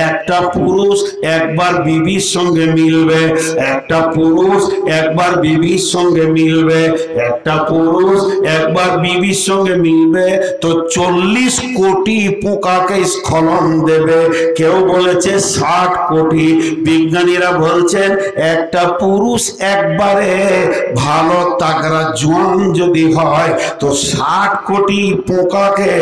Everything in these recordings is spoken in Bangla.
একটা পুরুষ একবার বিবির সঙ্গে মিলবে, একটা পুরুষ একবার বিবির সঙ্গে মিলবে, একটা পুরুষ একবার বিবির সঙ্গে মিলবে তো 40 কোটি পোকাকে স্খলন দেবে। কেউ বলেছে 60 কোটি, বিজ্ঞানীরা বলছেন একটা পুরুষ একবারে ভালো তাগড়া জোয়ান যদি হয় তো 60 কোটি পোকাকে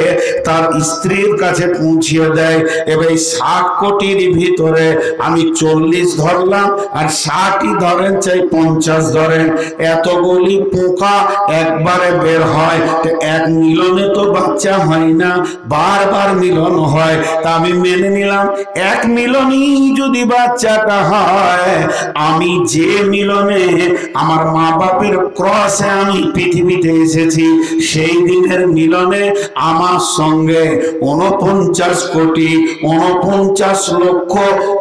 তার স্ত্রীর কাছে পৌঁছিয়ে দেয়। এবার 60 কোটির ভিতরে আমি 40 ধরলাম আর 60ই ধরেন চাই 50 ধরেন, এতগুলি পোকা একবারে বের হয়। তো এক মিলনে তো বাচ্চা হয় না, বারবার মিলন হয়। তা আমি মেনে নিলাম এক মিলনই যদি বাচ্চাটা হয়, আমি যে মিলনে আমার মা বাপের ক্রসে আমি পৃথিবীতে এসেছি সেই দিনের মিলনে আমার সঙ্গে 49 কোটি 49 লক্ষ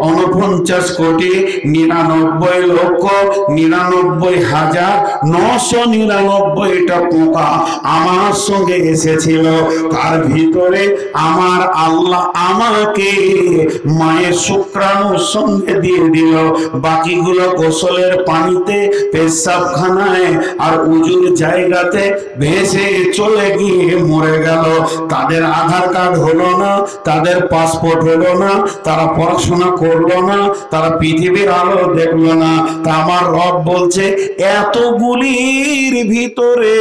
49 কোটি 99 লক্ষ 99,999টা পোকা আমার সঙ্গে এসেছিল। তার ভিতরে আমার আল্লাহ আমাকে মায়ের শুক্রাণুর সঙ্গে দিয়ে দিল, বাকিগুলো গোসলের পানিতে, পেশাবখানায় আর উজুর জায়গাতে ভেসে চলে গিয়ে মরে গেল। তাদের আধার কার্ড হলো না, তাদের পাসপোর্ট হলো না, তারা পড়াশোনা করলো না, তারা পৃথিবীর আলো দেখলো না। তা আমার রব বলছে এতগুলির ভিতরে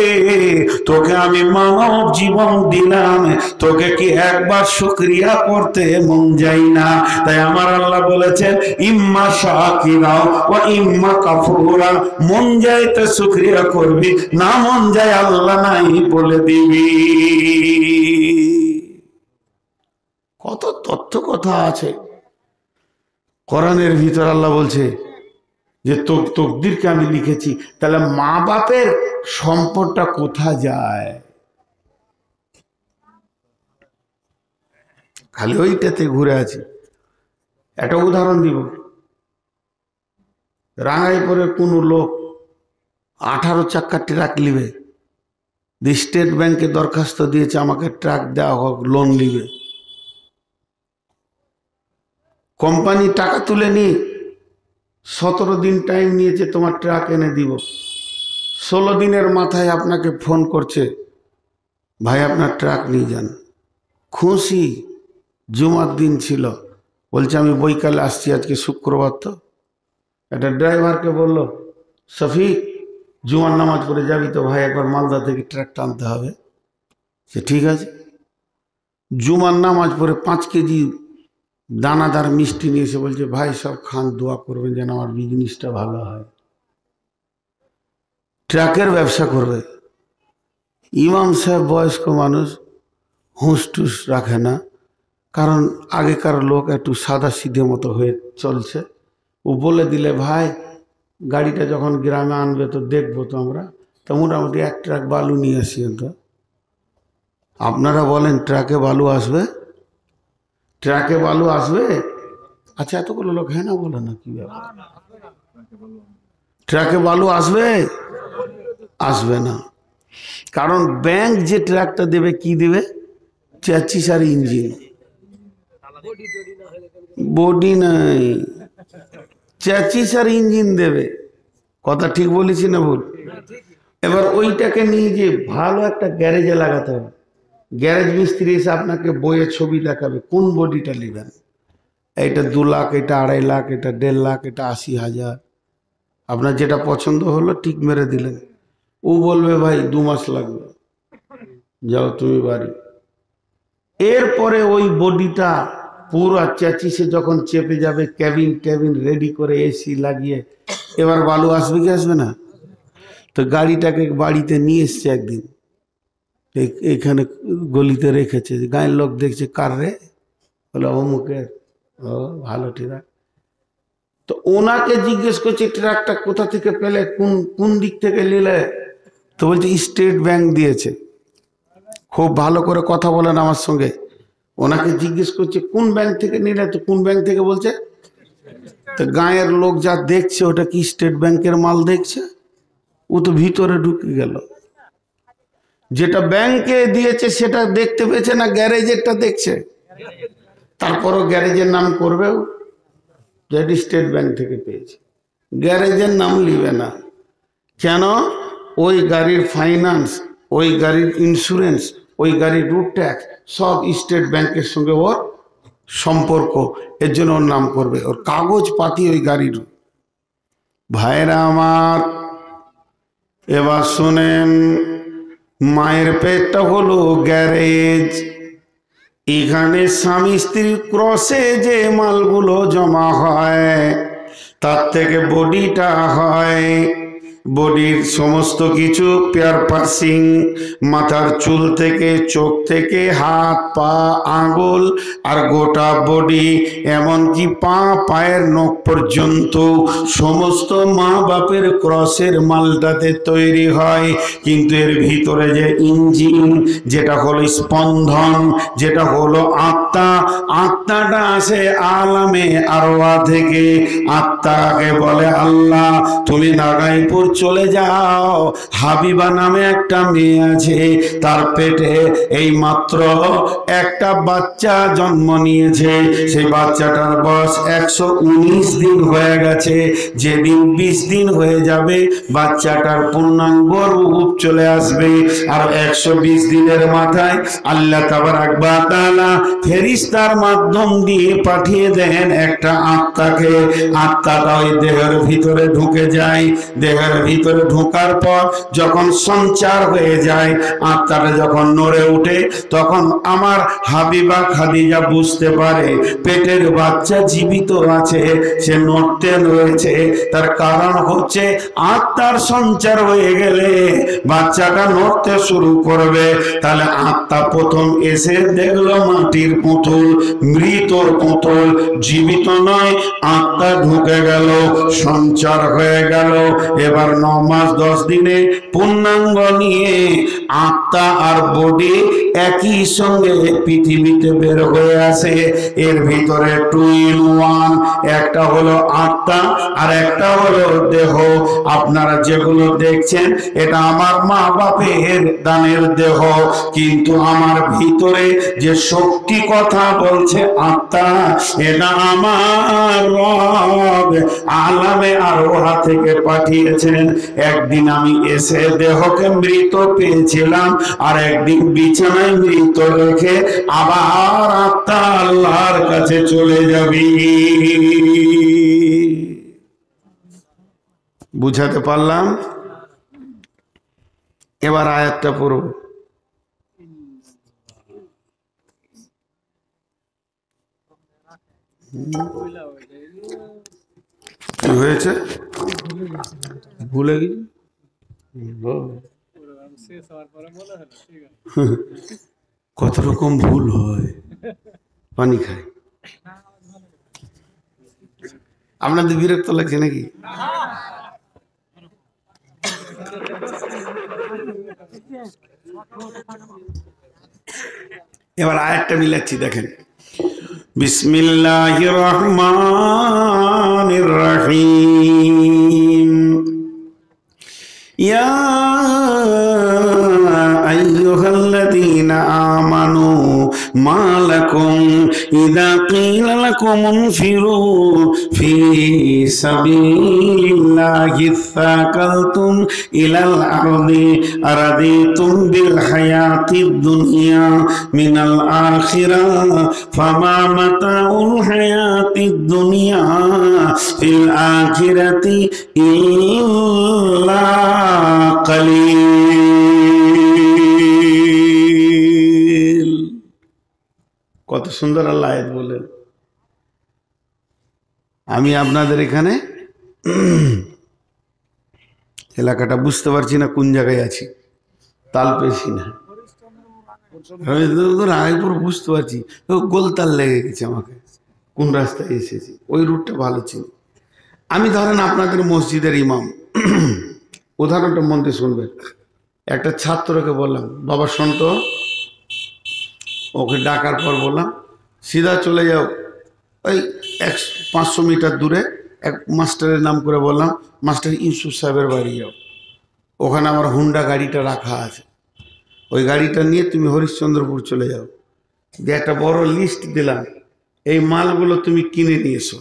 তোকে আমি মানব জীবন দিলাম, তোকে কি একবার শুকরিয়া করতে মন যায় না? তাই আমার আল্লাহ বলেছেন ইম্মা শাকিরা ওয়া ইম্মা কাফুরা, মন যায় তো শুকরিয়া করবি, না মন যায় আল্লাহ নাই বলে দিবি। কত তথ্য কথা আছে কোরআনের ভিতর। আল্লাহ বলছে যে তকদিরকে আমি লিখেছি। তাহলে মা বাপের সম্পদটা কোথায় যায়? খালি ওইটাতে ঘুরে আছে। একটা উদাহরণ দিব। রাঙ্গাইপুরে কোনো লোক 18 চাক্কা ট্রাক নিবে, স্টেট ব্যাংকে দরখাস্ত দিয়েছে আমাকে ট্রাক দেওয়া হোক, লোন নিবে। কোম্পানি টাকা তুলে নিয়ে 17 দিন টাইম নিয়েছে তোমার ট্রাক এনে দিব। 16 দিনের মাথায় আপনাকে ফোন করছে, ভাই আপনার ট্রাক নিয়ে যান। খুশি, জুমার দিন ছিল, বলছে আমি বৈকালে আসছি, আজকে শুক্রবার তো। একটা ড্রাইভারকে বলল, শফিক জুমার নামাজ পড়ে যাবি তো ভাই, একবার মালদা থেকে ট্রাক টানতে হবে। সে ঠিক আছে। জুমার নামাজ পড়ে 5 কেজি দানাদার মিষ্টি নিয়ে এসে বলছে, ভাই সব খান, দোয়া করবেন যেন আমার বিজনেসটা ভালো হয়। ট্রাকের ব্যবসা করবে। ইমাম সাহেব বয়স্ক মানুষ, হুঁশ টুস রাখে না, কারণ আগেকার লোক একটু সাদা সিধে মতো হয়ে চলছে। ও বলে দিলে, ভাই গাড়িটা যখন গ্রামে আনবে তো দেখবো তো আমরা, তো মোটামুটি 1 ট্রাক বালু নিয়ে আসি। তো আপনারা বলেন ট্রাকে বালু আসবে? ট্রাকে বালু আসবে? আচ্ছা এতগুলো লোক হ্যাঁ না বলে না, কি ব্যাপার? ট্রাকে বালু আসবে? আসবে না। কারণ ব্যাংক যে ট্রাকটা দেবে কি দেবে? চেচিস আর ইঞ্জিন, বডি নাই, চেচিস আর ইঞ্জিন দেবে। কথা ঠিক বলেছি না ভুল? এবার ওইটাকে নিয়ে যে ভালো একটা গ্যারেজে লাগাতে হবে। গ্যারেজ মিস্ত্রি এসে আপনাকে বইয়ে ছবি দেখাবে কোন বডিটা নেবেন। এটা 2 লাখ, এটা 2.5 লাখ, এটা 1.5 লাখ, এটা 80,000। আপনার যেটা পছন্দ হলো ঠিক মেরে দিলেন। ও বলবে ভাই 2 মাস লাগবে, যাও তুমি বাড়ি। এরপরে ওই বডিটা পুরো চেচিসে যখন চেপে যাবে, ক্যাবিন রেডি করে এসি লাগিয়ে, এবার বালু আসবে কি আসবে না? তো গাড়িটাকে বাড়িতে নিয়ে এসছে একদিন, এখানে গলিতে রেখেছে। গায়ের লোক দেখছে, কার রে? বলে অমুকের। ও ভালো ট্রাক। তো ওনাকে জিজ্ঞেস করছে ট্রাকটা কোথা থেকে পেলে, কোন দিক থেকে নিলে? তো বলছে স্টেট ব্যাংক দিয়েছে। খুব ভালো করে কথা বলেন আমার সঙ্গে। ওনাকে জিজ্ঞেস করছে কোন ব্যাংক থেকে নিলে? তো কোন ব্যাংক থেকে বলছে? তো গায়ের লোক যা দেখছে ওটা কি স্টেট ব্যাংকের মাল দেখছে? ও তো ভিতরে ঢুকে গেল। যেটা ব্যাংকে দিয়েছে সেটা দেখতে পেয়েছে না গ্যারেজেরটা দেখছে? তারপরও গ্যারেজের নাম করবেও, যেটি স্টেট ব্যাংক থেকে পেয়েছে। গ্যারেজের নাম নিবে না। কেন? ওই গাড়ির ফাইন্যান্স, ওই গাড়ির ইন্স্যুরেন্স, ওই গাড়ির রুট ট্যাক্স সব স্টেট ব্যাংকের সঙ্গে ওর সম্পর্ক, এর জন্য ওর নাম করবে, ওর কাগজ পাতি ওই গাড়ির। ভাইরা আমার, এবার শোনেন, মায়ের পেটটা হলো গ্যারেজ। এখানে স্বামী স্ত্রীর ক্রসে যে মালগুলো জমা হয় তার থেকে বডিটা হয়। বডির সমস্ত কিছু পেয়ার পার্সিং, মাথার চুল থেকে, চোখ থেকে, হাত পা আঙুল আর গোটা বডি, এমনকি পায়ের নখ পর্যন্ত সমস্ত মা বাপের ক্রসের মালটাতে তৈরি হয়। কিন্তু এর ভিতরে যে ইঞ্জিন, যেটা হলো স্পন্দন, যেটা হলো আত্মা, আত্মাটা আসে আলামে আরওয়াহ থেকে। আত্মাকে বলে আল্লাহ। তুমি নাগাইপুর চলে যাও, হাবিবা নামে একটা মেয়ে আছে, তার পেটে এই মাত্র একটা বাচ্চা জন্ম নিয়েছে। সেই বাচ্চাটার বয়স 119 দিন হয়ে গেছে। যেদিন 20 দিন হয়ে যাবে বাচ্চাটার পূর্ণাঙ্গ রূপ চলে আসবে। আর 120 দিনের মাথায় আল্লাহ তাবারাক ওয়া তাআলা ফেরেশতার মাধ্যম দিয়ে পাঠিয়ে দেন একটা আত্মাকে। আত্মাটা ওই দেহের ভিতরে ঢুকে যায়। দেহের ভিতরে ঢোকার পর যখন সঞ্চার হয়ে যায়, আত্মাটা যখন নড়ে ওঠে, তখন আমার হাবিবা খাদিজা বুঝতে পারে পেটের বাচ্চা জীবিত আছে, সে নড়তে রয়েছে। তার কারণ হচ্ছে আত্মার সঞ্চার হয়ে গেলে বাচ্চাটা নড়তে শুরু করবে। তাহলে আত্মা প্রথম এসে দেখলো মাটির পুতুল, মৃতর পুতুল, জীবিত নয়। আত্মা ঢুকে গেল, সঞ্চার হয়ে গেল। এবার 9 মাস 10 দিনে পূর্ণাঙ্গ নিয়ে আত্মা আর বডি একই সঙ্গে পৃথিবীতে বের হয়ে আসে। এর ভিতরে 2 in 1, একটা হলো আত্মা আর একটা হলো দেহ। আপনারা যেগুলো দেখছেন এটা আমার মা বাপের দানের দেহ, কিন্তু আমার ভিতরে যে শক্তি কথা বলছে আত্মা, এটা আমার রব আলামে আরওয়াহ থেকে পাঠিয়েছেন। একদিন আমি এসে দেহকে মৃত পেয়েছিলাম, আর একদিন বিছানায় মৃত রেখে আবার আত্মা আল্লাহর কাছে চলে যাবি। বুঝাতে পারলাম? এবার আয়াতটা পড়ব। কি হয়েছে? ভুলে গেছি। কত রকম ভুল হয়, পানি খায়। আপনাদের বিরক্ত লাগছে নাকি? এবার আয়াতটা মিলাচ্ছি, দেখেন। বিসমিল্লাহির রহমানির রহিম। ইয়া আইয়ুহাল্লাযীনা আমানু মা লাকুম ইযা ক্বিলা লাকুম ইনফিরু ফি সাবিলিল্লাহি সাকালতুম ইলাল আরদি আরাদিতুম বিল হায়াতিদ দুনিয়া মিনাল আখিরাহ ফামা মাতাউল হায়াতিদ দুনিয়া ফিল আখিরাতি ইল্লা কালিল। কত সুন্দর আল্লাহ আয়াত বলেন। আমি আপনাদের এখানে এলাকাটা বুঝতে পারছি না কোন জায়গায় আছি, তাল পেয়েছি না। আমি রায়পুর বুঝতে পারছি, গোলতাল লেগে গেছে আমাকে, কোন রাস্তায় এসেছি, ওই রুটটা ভালো ছিল। আমি ধরেন আপনাদের মসজিদের ইমাম, উদাহরণটা মন দিয়ে শুনবেন। একটা ছাত্রকে বললাম, বাবা শোন তো, ওকে ডাকার পর বললাম সিধা চলে যাও ওই 500 মিটার দূরে এক মাস্টারের নাম করে বললাম, মাস্টার ইউসুফ সাহেবের বাড়ি যাও, ওখানে আমার হুন্ডা গাড়িটা রাখা আছে, ওই গাড়িটা নিয়ে তুমি হরিশ্চন্দ্রপুর চলে যাও। যে একটা বড় লিস্ট দিলাম, এই মালগুলো তুমি কিনে নিয়ে এসো।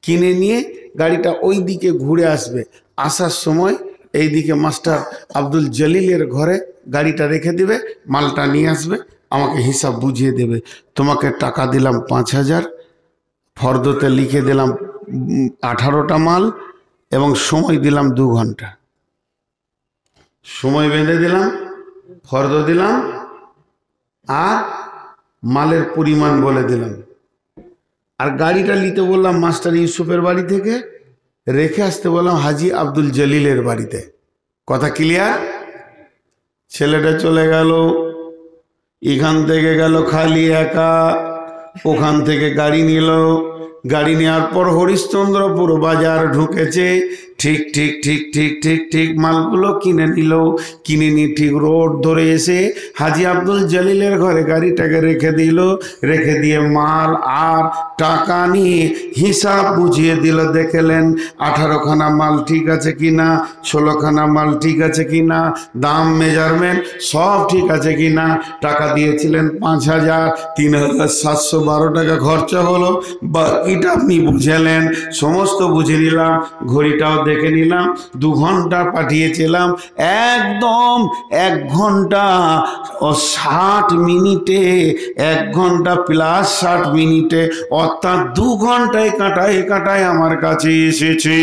কিনে নিয়ে গাড়িটা ওই দিকে ঘুরে আসবে, আসার সময় এইদিকে মাস্টার আব্দুল জলিলের ঘরে গাড়িটা রেখে দিবে, মালটা নিয়ে আসবে, আমাকে হিসাব বুঝিয়ে দেবে। তোমাকে টাকা দিলাম 5,000, ফর্দতে লিখে দিলাম 18টা মাল, এবং সময় দিলাম 2 ঘন্টা। সময় বেঁধে দিলাম, ফর্দ দিলাম, আর মালের পরিমাণ বলে দিলাম। আর গাড়িটা নিতে বললাম মাস্টার ইউসুফের বাড়ি থেকে, রেখে আসতে বললাম হাজি আব্দুল জলিলের বাড়িতে। কথা ক্লিয়ার? ছেলেটা চলে গেল, এখান থেকে গেল খালি একা, ওখান থেকে গাড়ি নিল। গাড়ি নেওয়ার পর হরিশ্চন্দ্রপুর বাজার ঢুকেছে, ঠিক ঠিক ঠিক ঠিক ঠিক ঠিক মালগুলো কিনে নিল। কিনে নিয়ে ঠিক রোড ধরে এসে হাজি আব্দুল জলিলের ঘরে গাড়িটাকে রেখে দিল। রেখে দিয়ে মাল আর টাকা নিয়ে হিসাব বুঝিয়ে দিল। দেখলেন 18খানা মাল ঠিক আছে কিনা, 16খানা মাল ঠিক আছে কিনা, দাম মেজারমেন্ট সব ঠিক আছে কিনা। টাকা দিয়েছিলেন 5,000, 3,712 টাকা খরচা হলো। বাকিটা আপনি বুঝেলেন, সমস্ত বুঝে নিলাম, ঘড়িটাও দেখে নিলাম, 2 ঘন্টা পাঠিয়েছিলাম, একদম 1 ঘন্টা ও 60 মিনিটে, 1 ঘন্টা প্লাস 60 মিনিটে, অর্থাৎ 2 ঘন্টায় কাটায় কাটায় আমার কাছে এসেছে।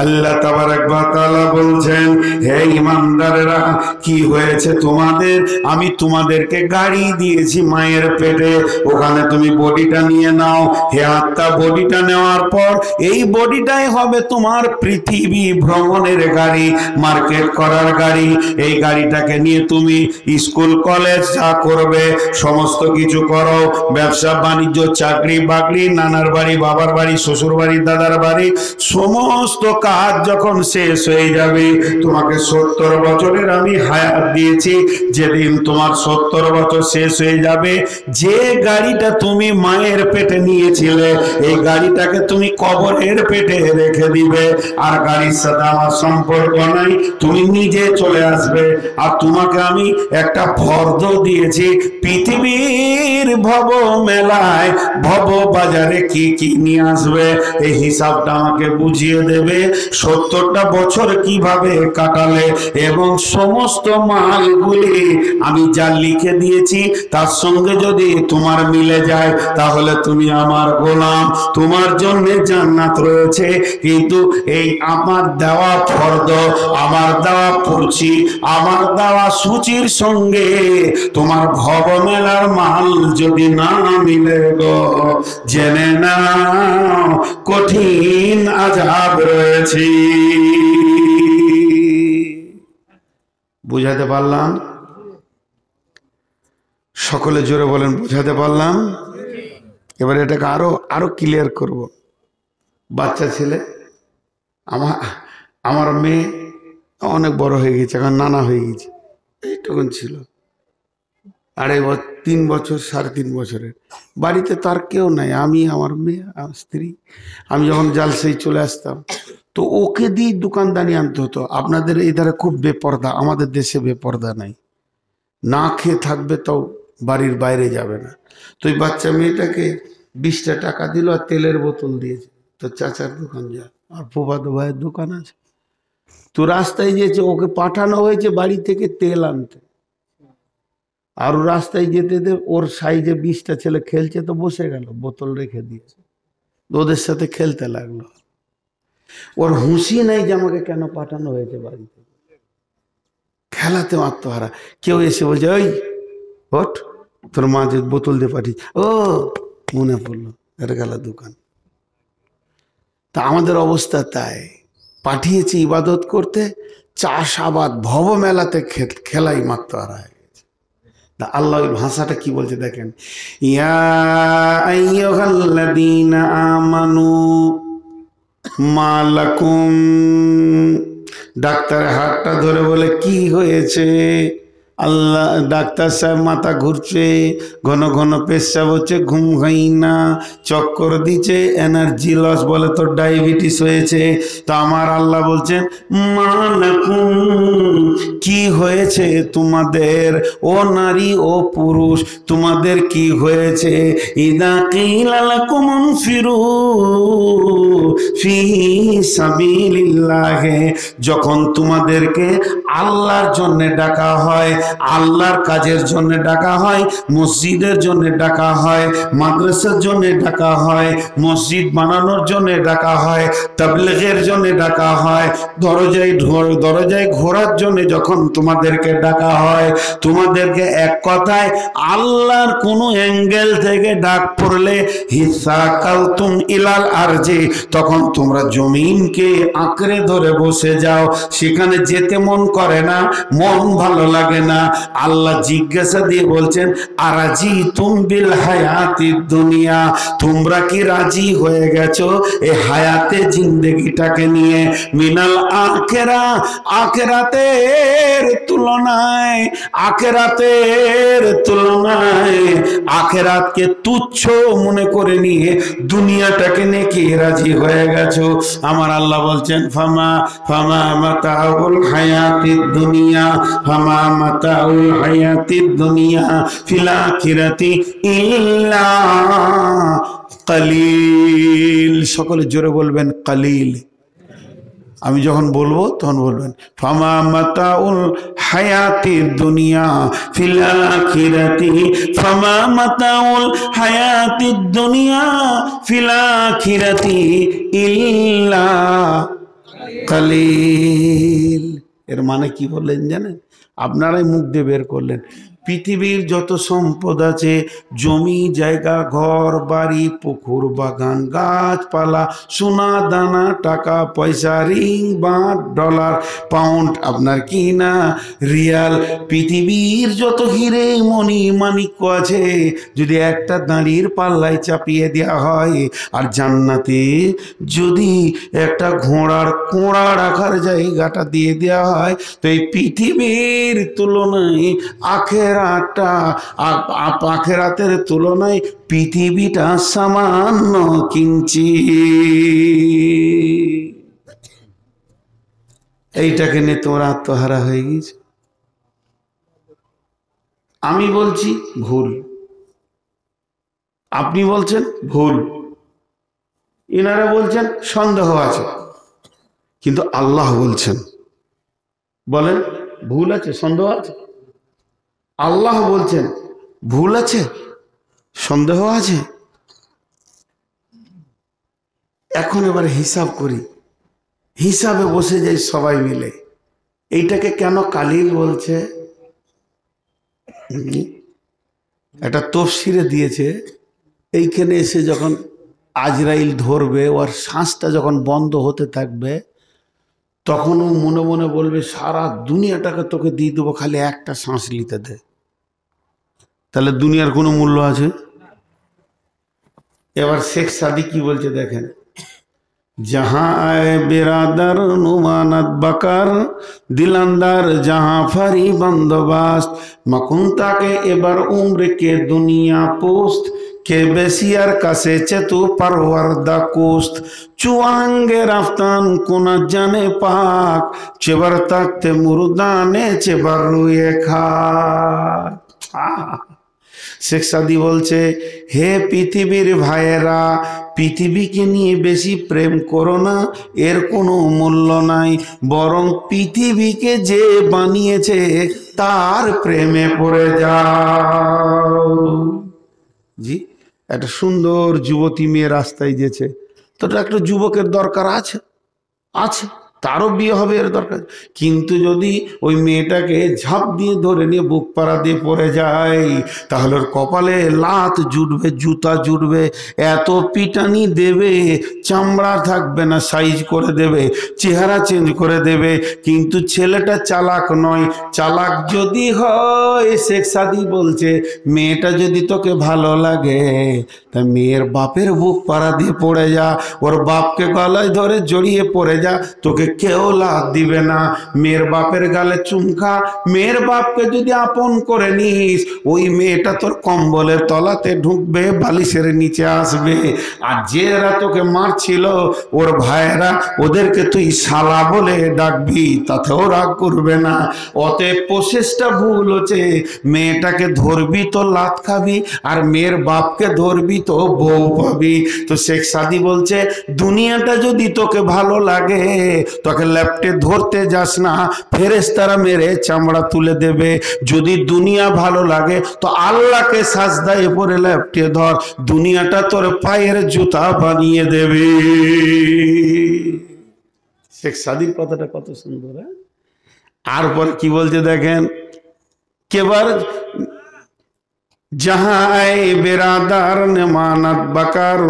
আল্লাহ তাবারক ওয়া তাআলা বলছেন, হে ইমানদারেরা, কি হয়েছে তোমাদের? আমি তোমাদেরকে গাড়ি দিয়েছি মায়ের পেটে, ওখানে তুমি বডিটা নিয়ে নাও। হে আত্মা, বডিটা নেওয়ার পর এই বডিটাই হবে তোমার পৃথিবী ভ্রমণের গাড়ি, মার্কেট করার গাড়ি। এই গাড়িটাকে নিয়ে তুমি স্কুল কলেজ যা করবে সমস্ত কিছু করো, ব্যবসা বাণিজ্য, চাকরি বাকরি, নানার বাড়ি, বাবার বাড়ি, শ্বশুর বাড়ি, দাদার বাড়ি, সমস্ত কাজ যখন শেষ হয়ে যাবে, তোমাকে 70 বছরের আমি হায়াত দিয়েছি। যেদিন তোমার 70 বছর শেষ হয়ে যাবে, যে গাড়িটা তুমি মায়ের পেটে নিয়েছিলে, এই গাড়িটাকে তুমি কবরের পেটে রেখে দিবে। আর গাড়ির সাথে আমার সম্পর্ক নাই, তুমি নিজে চলে আসবে। আর তোমাকে আমি একটা ফর্দ দিয়েছি, পৃথিবীর ভব মেলায়, ভব বাজারে কি কি নিয়ে আসবে, এই হিসাবটা আমাকে বুঝিয়ে দেবে। 70টা বছর কিভাবে কাটালে, এবং সমস্ত মালগুলি আমি যা লিখে দিয়েছি তার সঙ্গে যদি তোমার মিলে যায়, তাহলে তুমি আমার গোলাম, তোমার জন্য জান্নাত রয়েছে। কিন্তু এই আমার দেওয়া ফর্দ, আমার দেওয়া পুঁজি, আমার দেওয়া সূচির সঙ্গে তোমার ভব মেলার মাল যদি না মিলে গো, জেনে নাও কঠিন আযাব রয়েছে। বুঝাতে পারলাম? সকলে জোরে বলেন, বুঝাতে পারলাম? এবার এটাকে আরো ক্লিয়ার করব। বাচ্চা ছেলে, আমার মেয়ে অনেক বড় হয়ে গেছে, এখন নানা হয়ে গেছে, এইটুকুন ছিল, 3 বছর 3.5 বছরের। বাড়িতে তার কেউ নাই, আমি, আমার মেয়ে, আমার স্ত্রী। আমি যখন জালসায় চলে আসতাম, তো ওকে দিয়ে দোকানদানি আনতে হতো। আপনাদের এই ধারে খুব বেপরদা, আমাদের দেশে বেপরদা নাই, না খেয়ে থাকবে তাও বাড়ির বাইরে যাবে না। তো ওই বাচ্চা মেয়েটাকে 20টা টাকা দিল আর তেলের বোতল দিয়েছে। তো চাচার দোকান যা, আর ফুফাতো ভাইয়ের দোকান আছে, তো রাস্তায় যেয়েছে, ওকে পাঠানো হয়েছে বাড়ি থেকে তেল আনতে। আর রাস্তায় যেতে ওর সাইজে 20টা ছেলে খেলছে, তো বসে গেল, বোতল রেখে দিয়েছে, ওদের সাথে খেলতে লাগলো। ওর হুঁশি নাই যে আমাকে কেন পাঠানো হয়েছে বাড়িতে, খেলাতে আত্মহারা। কেউ এসে বলছে, ওই ওঠ, তোর মা যে বোতল দিয়ে পাঠিয়েছে, ও মনে পড়লো, এটা গেল দোকান। তা আমাদের অবস্থা তাই, পাঠিয়েছি ইবাদত করতে, চাষাবাদ ভব মেলাতে খেলাই মাত্মহারা হয়ে গেছে। তা আল্লাহ ওই ভাষাটা কি বলছে দেখেন, ইয়া আইয়ুহাল্লাযীনা আমানু মা লাকুম। ডাক্তারের হাতটা ধরে বলে, কি হয়েছে? আল্লাহ ডাক্তার সাহেব মাথা ঘুরছে, ঘন ঘন পেশাব হচ্ছে, ঘুম হয় না, চক্কর দিচ্ছে, এনার্জি লস, বলে তোর ডায়াবেটিস হয়েছে। তো আমার আল্লাহ বলছেন মালাকুম, কি হয়েছে তোমাদের, ও নারী ও পুরুষ তোমাদের কি হয়েছে? ইদা কিলা লাকুম ইনফিরু ফি সাবিলিল্লাহ, যখন তোমাদেরকে আল্লাহর জন্য ডাকা হয়, আল্লাহর কাজের জন্য ডাকা হয়, মসজিদের জন্য ডাকা হয়, মাদ্রাসার জন্য ডাকা হয়, মসজিদ বানানোর জন্য ডাকা হয়, তাবলীগের জন্য ডাকা হয়, দরজায় দরজায় ঘোরার জন্য যখন তোমাদেরকে ডাকা হয়, তোমাদেরকে এক কথায় আল্লাহর কোনো অ্যাঙ্গেল থেকে ডাক পড়লে হিসাকালতুম ইলাল আরজি, তখন তোমরা জমিনকে আঁকড়ে ধরে বসে যাও, সেখানে যেতে মন করে না, মন ভালো লাগে না। আল্লাহ জিজ্ঞাসা দিয়ে বলছেন আরাজি তুম বিল হায়াতি দুনিয়া, তোমরা কি রাজি হয়ে গেছো এই হায়াতে জিন্দেগিটাকে নিয়ে? মিনাল আখেরা, আখেরাতের তুলনায়, আখেরাতের তুলনায় আখেরাতকে তুচ্ছ মনে করে নিয়ে দুনিয়াটাকে নিয়ে কি রাজি হয়ে গেছো? আমার আল্লাহ বলছেন ফামা ফামা মাতাউল হায়াতিদ দুনিয়া, ফামা মাতাউল হায়াতিদ দুনিয়া ফিল আখিরাতি ইল্লা কালিল। সকলে জোরে বলবেন কালিল। আমি যখন বলবো তখন বলবেন ফামা মাতাউল হায়াতিদ দুনিয়া ফিল আখিরাতি, ফামা মাতাউল হায়াতিদ দুনিয়া ফিল আখিরাতি ইল্লা কালিল। এর মানে কি বললেন জানেন? আপনারাই মুখ দিয়ে বের করলেন। পৃথিবীর যত সম্পদ আছে, জমি জায়গা, ঘর বাড়ি, পুকুর বাগান, গাছপালা, সোনা দানা, টাকা পয়সা, রিং বাঁট, ডলার পাউন্ড, আপনার কি না রিয়াল, পৃথিবীর যত হিরে মণি মাণিক্য আছে, যদি একটা দাঁড়ির পাল্লায় চাপিয়ে দেওয়া হয়, আর জান্নাতে যদি একটা ঘোড়ার কোড়া রাখার জায়গাটা দিয়ে দেওয়া হয়, তো এই পৃথিবীর তুলনায় আখেরাতের তুলনায় পৃথিবীটা সামান্য কিঞ্চি। এইটাকে নিয়ে তোমরা আত্মহারা হয়ে গেছে। আমি বলছি ভুল, আপনি বলছেন ভুল, এনারা বলছেন সন্দেহ আছে, কিন্তু আল্লাহ বলছেন, বলেন ভুল আছে, সন্দেহ আছে? আল্লাহ বলছেন ভুল আছে, সন্দেহ আছে। এখন এবার হিসাব করি, হিসাবে বসে যাই সবাই মিলে। এইটাকে কেন কালিল বলছে? একটা তফসিরে দিয়েছে, এইখানে এসে যখন আজরাইল ধরবে, ওর শ্বাসটা যখন বন্ধ হতে থাকবে, তখন ও মনে মনে বলবে সারা দুনিয়াটাকে তোকে দিয়ে দেবো, খালি একটা শ্বাস নিতে দে। তাহলে দুনিয়ার কোনো মূল্য আছে? এবার শেখ সাদি কি বলছে দেখেন, जहाँ आए बिरादर नुमानत बकर दिलंदर जहाँ फरी बंदोबस्त मकुंता के एबर उम्र के दुनिया पोस्ट के बेसियर कसे चतु परवरदा कोस्त चुआंगे रफ्तान कुना जाने पाक चेबर तख्ते मुर्दाने चेबर रुए खा। শেখ সাদি বলছে, হে পৃথিবীর ভাইয়েরা, পৃথিবীকে নিয়ে বেশি প্রেম করো না, এর কোনো মূল্য নাই, বরং পৃথিবীকে যে বানিয়েছে তার প্রেমে পড়ে যাও। জি, একটা সুন্দর যুবতী মেয়ে রাস্তায় যেছে, তো একটা যুবকের দরকার আছে, আছে, তারও বিয়ে হবে এর দরকার, কিন্তু যদি ওই মেয়েটাকে ঝাঁপ দিয়ে ধরে নিয়ে বুক পাড়া দিয়ে পড়ে যায়, তাহলে ওর কপালে লাত জুটবে, জুতা জুটবে, এত পিটানি দেবে, চামড়া থাকবে না, সাইজ করে দেবে, চেহারা চেঞ্জ করে দেবে। কিন্তু ছেলেটা চালাক নয়, চালাক যদি হয়, শেখ সাদি বলছে, মেয়েটা যদি তোকে ভালো লাগে, তা মেয়ের বাপের বুক পাড়া দিয়ে পড়ে যা, ওর বাপকে গলায় ধরে জড়িয়ে পড়ে যা, তোকে কেউ লাথ দিবে না। মেয়ের বাপের গালে চুমখা, মেয়ের বাপকে যদি আপন করে নিস, ওই মেয়েটা তোর কম্বলের তলাতে ঢুকবে, বালিশের নিচে আসবে। আর যেরা তোকে মারছিল ওর ভাইয়েরা, ওদেরকে তুই শালা বলে ডাকবি, তাতেও রাগ করবে না। অতএব প্রসেসটা ভুল হচ্ছে। মেয়েটাকে ধরবি তো লাত খাবি, আর মেয়ের বাপকে ধরবি তো বউ পাবি। তো শেখ সাদি বলছে, দুনিয়াটা যদি তোকে ভালো লাগে, তোকে লেপটে ধরতে যাস না, ফেরেশতারা মেরে চামড়া তুলে দেবে। যদি দুনিয়া ভালো লাগে তো আল্লাহকে সাজদায় পড়ে লেপটে ধর, দুনিয়াটা তোর পায়ের জুতা বানিয়ে দেবে। শেখ সাদির কথাটা কত সুন্দর। আর পরে কি বলছে দেখেন, কেবার जहां आए बिरादार ने मानत बकार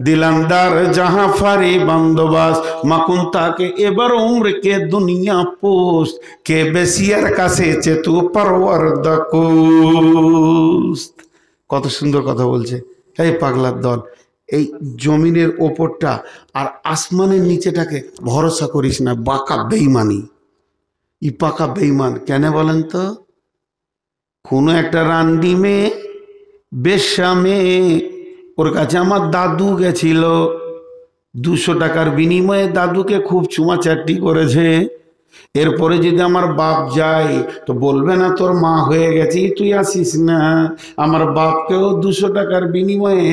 दिलंदार जहां फारी बंदोबस्त मकुंता के एबर उम्र के दुनिया पोस्ट के बेसियर कासे चेतु परवर दकुस्त। কত সুন্দর কথা বলছে। এই পাগলার দল, এই জমিনের ওপরটা আর আসমানের নিচেটাকে ভরসা করিস না, বাঁকা বেঈমানি। ই পাকা বেঈমান কেন বলেন তো? কোনো একটা রান্ডি মেয়ে, বেশ্যা মেয়ে, ওর কাছে আমার দাদু গেছিল, 200 টাকার বিনিময়ে দাদুকে খুব চুমাচাটি করেছে। এরপরে যদি আমার বাপ যায় তো বলবে না তোর মা হয়ে গেছি তুই আসিস না, আমার বাপকেও 200 টাকার বিনিময়ে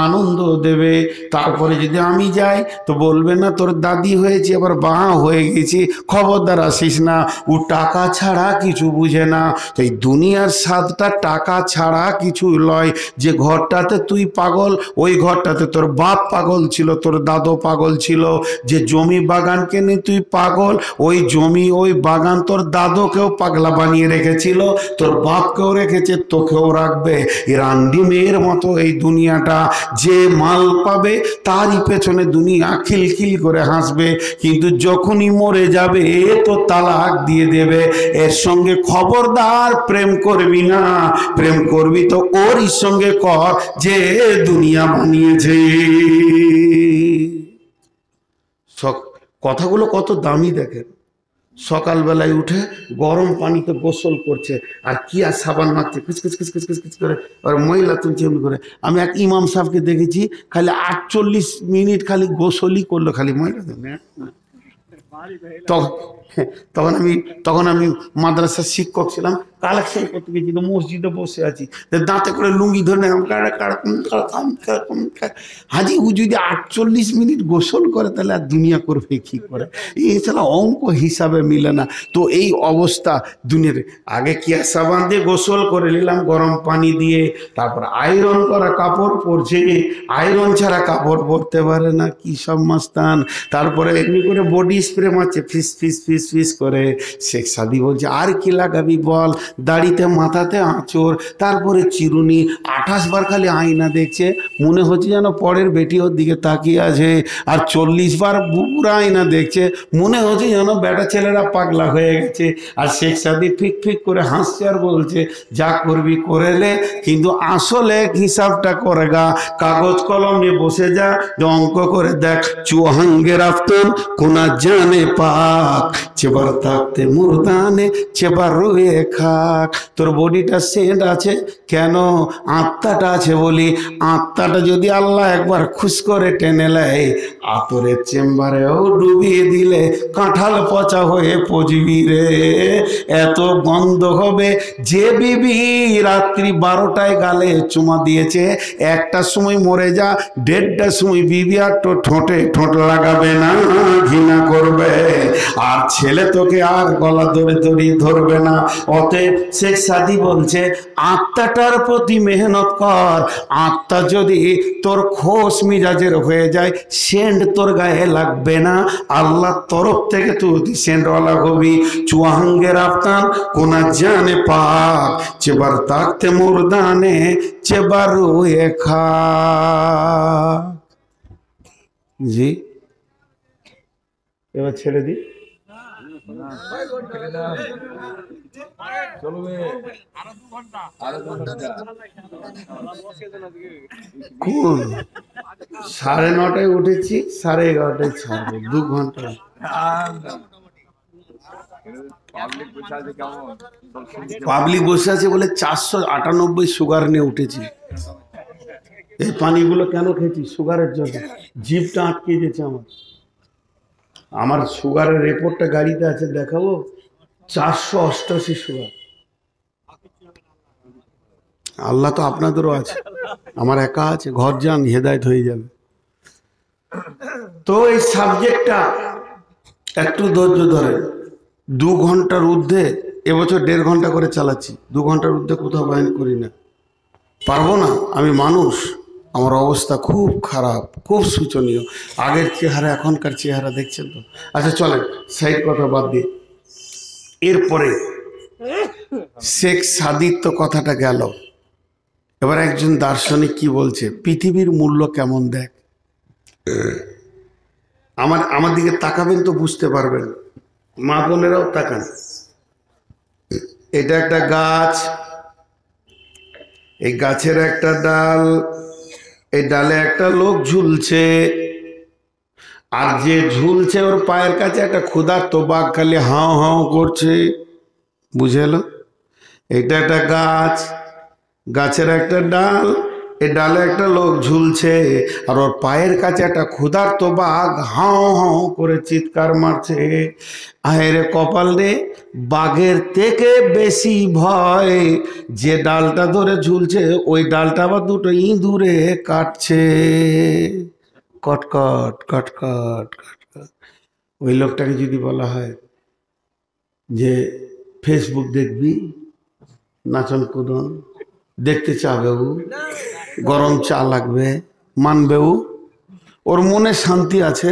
আনন্দ দেবে। তারপরে যদি আমি যাই তো বলবে না তোর দাদি হয়েছে আবার বা হয়ে গেছি, খবরদার আসিস না। ও টাকা ছাড়া কিছু বুঝে না। তো এই দুনিয়ার স্বাদটা টাকা ছাড়া কিছু লয়। যে ঘরটাতে তুই পাগল, ওই ঘরটাতে তোর বাপ পাগল ছিল, তোর দাদু পাগল ছিল। যে জমি বাগানকে নিয়ে তুই পাগল, ওই জমি ওই বাগান তোর দাদুকেও পাগলা বানিয়ে রেখেছিল, তোর বাপকেও রেখেছে, তোকেও রাখবে। এর আন্ডি মেয়ের মতো এই দুনিয়াটা, যে মাল পাবে তারই পেছনে দুনিয়া খিলখিল করে হাসবে, কিন্তু যখনই মরে যাবে তো তালাক দিয়ে দেবে। এর সঙ্গে খবরদার প্রেম করবি না, প্রেম করবি তো ওরই সঙ্গে কর যে দুনিয়া বানিয়েছে। কথাগুলো কত দামি দেখেন। সকালবেলায় উঠে গরম পানিতে গোসল করছে, আর কি আর সাবান মারছে কিচকিচ কিচকিচ কিচকিচ করে, আর ময়লা তুলছে এমনি করে। আমি এক ইমাম সাহেবকে দেখেছি খালি 48 মিনিট খালি গোসলই করলো, খালি ময়লা। তখন আমি মাদ্রাসার শিক্ষক ছিলাম, কালেকশন করতে গেছি, তো মসজিদে বসে আছি, দাঁতে করে লুঙ্গি ধরে হাজি ও যদি 48 মিনিট গোসল করে তাহলে আর দুনিয়া করবে কি করে? এছাড়া অঙ্ক হিসাবে মিলে না। তো এই অবস্থা দুনিয়ার। আগে কি সাবান দিয়ে গোসল করে নিলাম গরম পানি দিয়ে, তারপর আয়রন করা কাপড় পরছে, আয়রন ছাড়া কাপড় পরতে পারে না, কি সব মাস্তান। তারপরে এমনি করে বডি স্প্রে মারছে ফিস ফিস ফিস ফিস করে। শেখ সাদি বলছে আর কি লাগাবি বল, দাড়িতে মাথাতে আঁচড়, তারপরে চিরুনি, 28 বার খালি আয়না দেখছে, মনে হচ্ছে যেন পরের বেটি ওর দিকে তাকিয়ে আছে। আর 40 বার বুকুরা আয়না দেখছে, মনে হচ্ছে যেন বেটা ছেলেরা পাগলা হয়ে গেছে। আর শেখ সাদি ফিক ফিক করে হাসছে আর বলছে যা করবি করে লে, কিন্তু আসলে হিসাবটা করে গা, কাগজ কলম নিয়ে বসে যা, অঙ্ক করে দেখ। চুহাঙ্গে রাফতন কোনা জানে পাক, চেবার থাকতে মুরদানে চেবার রুয়ে খাক। তোর বডিটা সেন্ট আছে কেন? আত্মাটা আছে বলি। আত্মাটা যদি আল্লাহ একবার খুশ করে টেনে নেয়, আতরের চেম্বারেও ডুবিয়ে দিলে কাঁঠাল পচা হয়ে পচবি রে। এত গন্ধ হবে। যে বিবি রাত্রি 12টায় গালে চুমা দিয়েছে, 1টার সময় মরে যা, 1:30টার সময় বিবি আর তো ঠোঁটে ঠোঁট লাগাবে না, ঘৃণা করবে। আর ছেলে তোকে আর গলা ধরে ধরবে না। অতএব শেখ সাদি বলছে আত্মাটার প্রতি মেহনত কর। আত্মা যদি তোর খোশ মিজাজের হয়ে যায়, সেন্ট তোর গায়ে লাগবে না, আল্লাহর তরফ থেকে তুই সেন্টওয়ালা হবি। চুয়াঙ্গে রাফতান কোনা জানে পাক, চেবার তাকতে মুরদানে চেবার রুয়ে খা। জি এবার ছেড়ে দি। কোন 9:30 উঠেছি, 11:30 ছাড়বো, 2 ঘন্টা। পাবলিক বসে আছে বলে 498 সুগার নিয়ে উঠেছি। এই পানিগুলো কেন খেয়েছি? সুগারের জন্য। জিভটা আটকে গেছে আমার সুগারের রিপোর্টটা গাড়িতে আছে, দেখাবো। 488 সুগার। আল্লাহ তো আপনাদেরও আছে, আমার একা আছে। ঘর যান, হেদায়েত হয়ে যাবে। তো এই সাবজেক্টটা একটু ধৈর্য ধরে। 2 ঘন্টার ঊর্ধ্বে, এবছর 1.5 ঘন্টা করে চালাচ্ছি। 2 ঘন্টার ঊর্ধ্বে কোথাও বয়ান করি না, পারবো না। আমি মানুষ, আমার অবস্থা খুব খারাপ, খুব শোচনীয়। আগের চেহারা এখনকার চেহারা দেখছেন তো। আচ্ছা চলেন, সাইড কথা বাদ দিয়ে এরপরে শেখ সাদির তো কথাটা গেল। এবার একজন দার্শনিক কি বলছে, পৃথিবীর মূল্য কেমন দেখ। আমার দিকে তাকাবেন তো বুঝতে পারবেন, মা বোনেরাও তাকান। এটা একটা গাছ, এই গাছের একটা ডাল, এই ডালে একটা লোক ঝুলছে। আর যে ঝুলছে ওর পায়ের কাছে একটা ক্ষুধার্ত বাঘ খালি হাও হাও করছে। বুঝে এলো? এটা একটা গাছ, গাছের একটা ডাল, এই ডালে একটা লোক ঝুলছে, আর ওর পায়ের কাছে একটা ক্ষুধার্ত বাঘ হাও হাও করে চিৎকার মারছে। আহেরে কপাল রে, বাঘের থেকে বেশি ভয় যে ডালটা ধরে ঝুলছে, ওই ডালটা আবার 2টো ইঁদুরে কাটছে। কটকট কটকট কটকট। ওই লোকটাকে যদি বলা হয় যে ফেসবুক দেখবি, নাচন কুদন দেখতে চাবে, ও গরম চা লাগবে, মানবে? ওর মনে শান্তি আছে?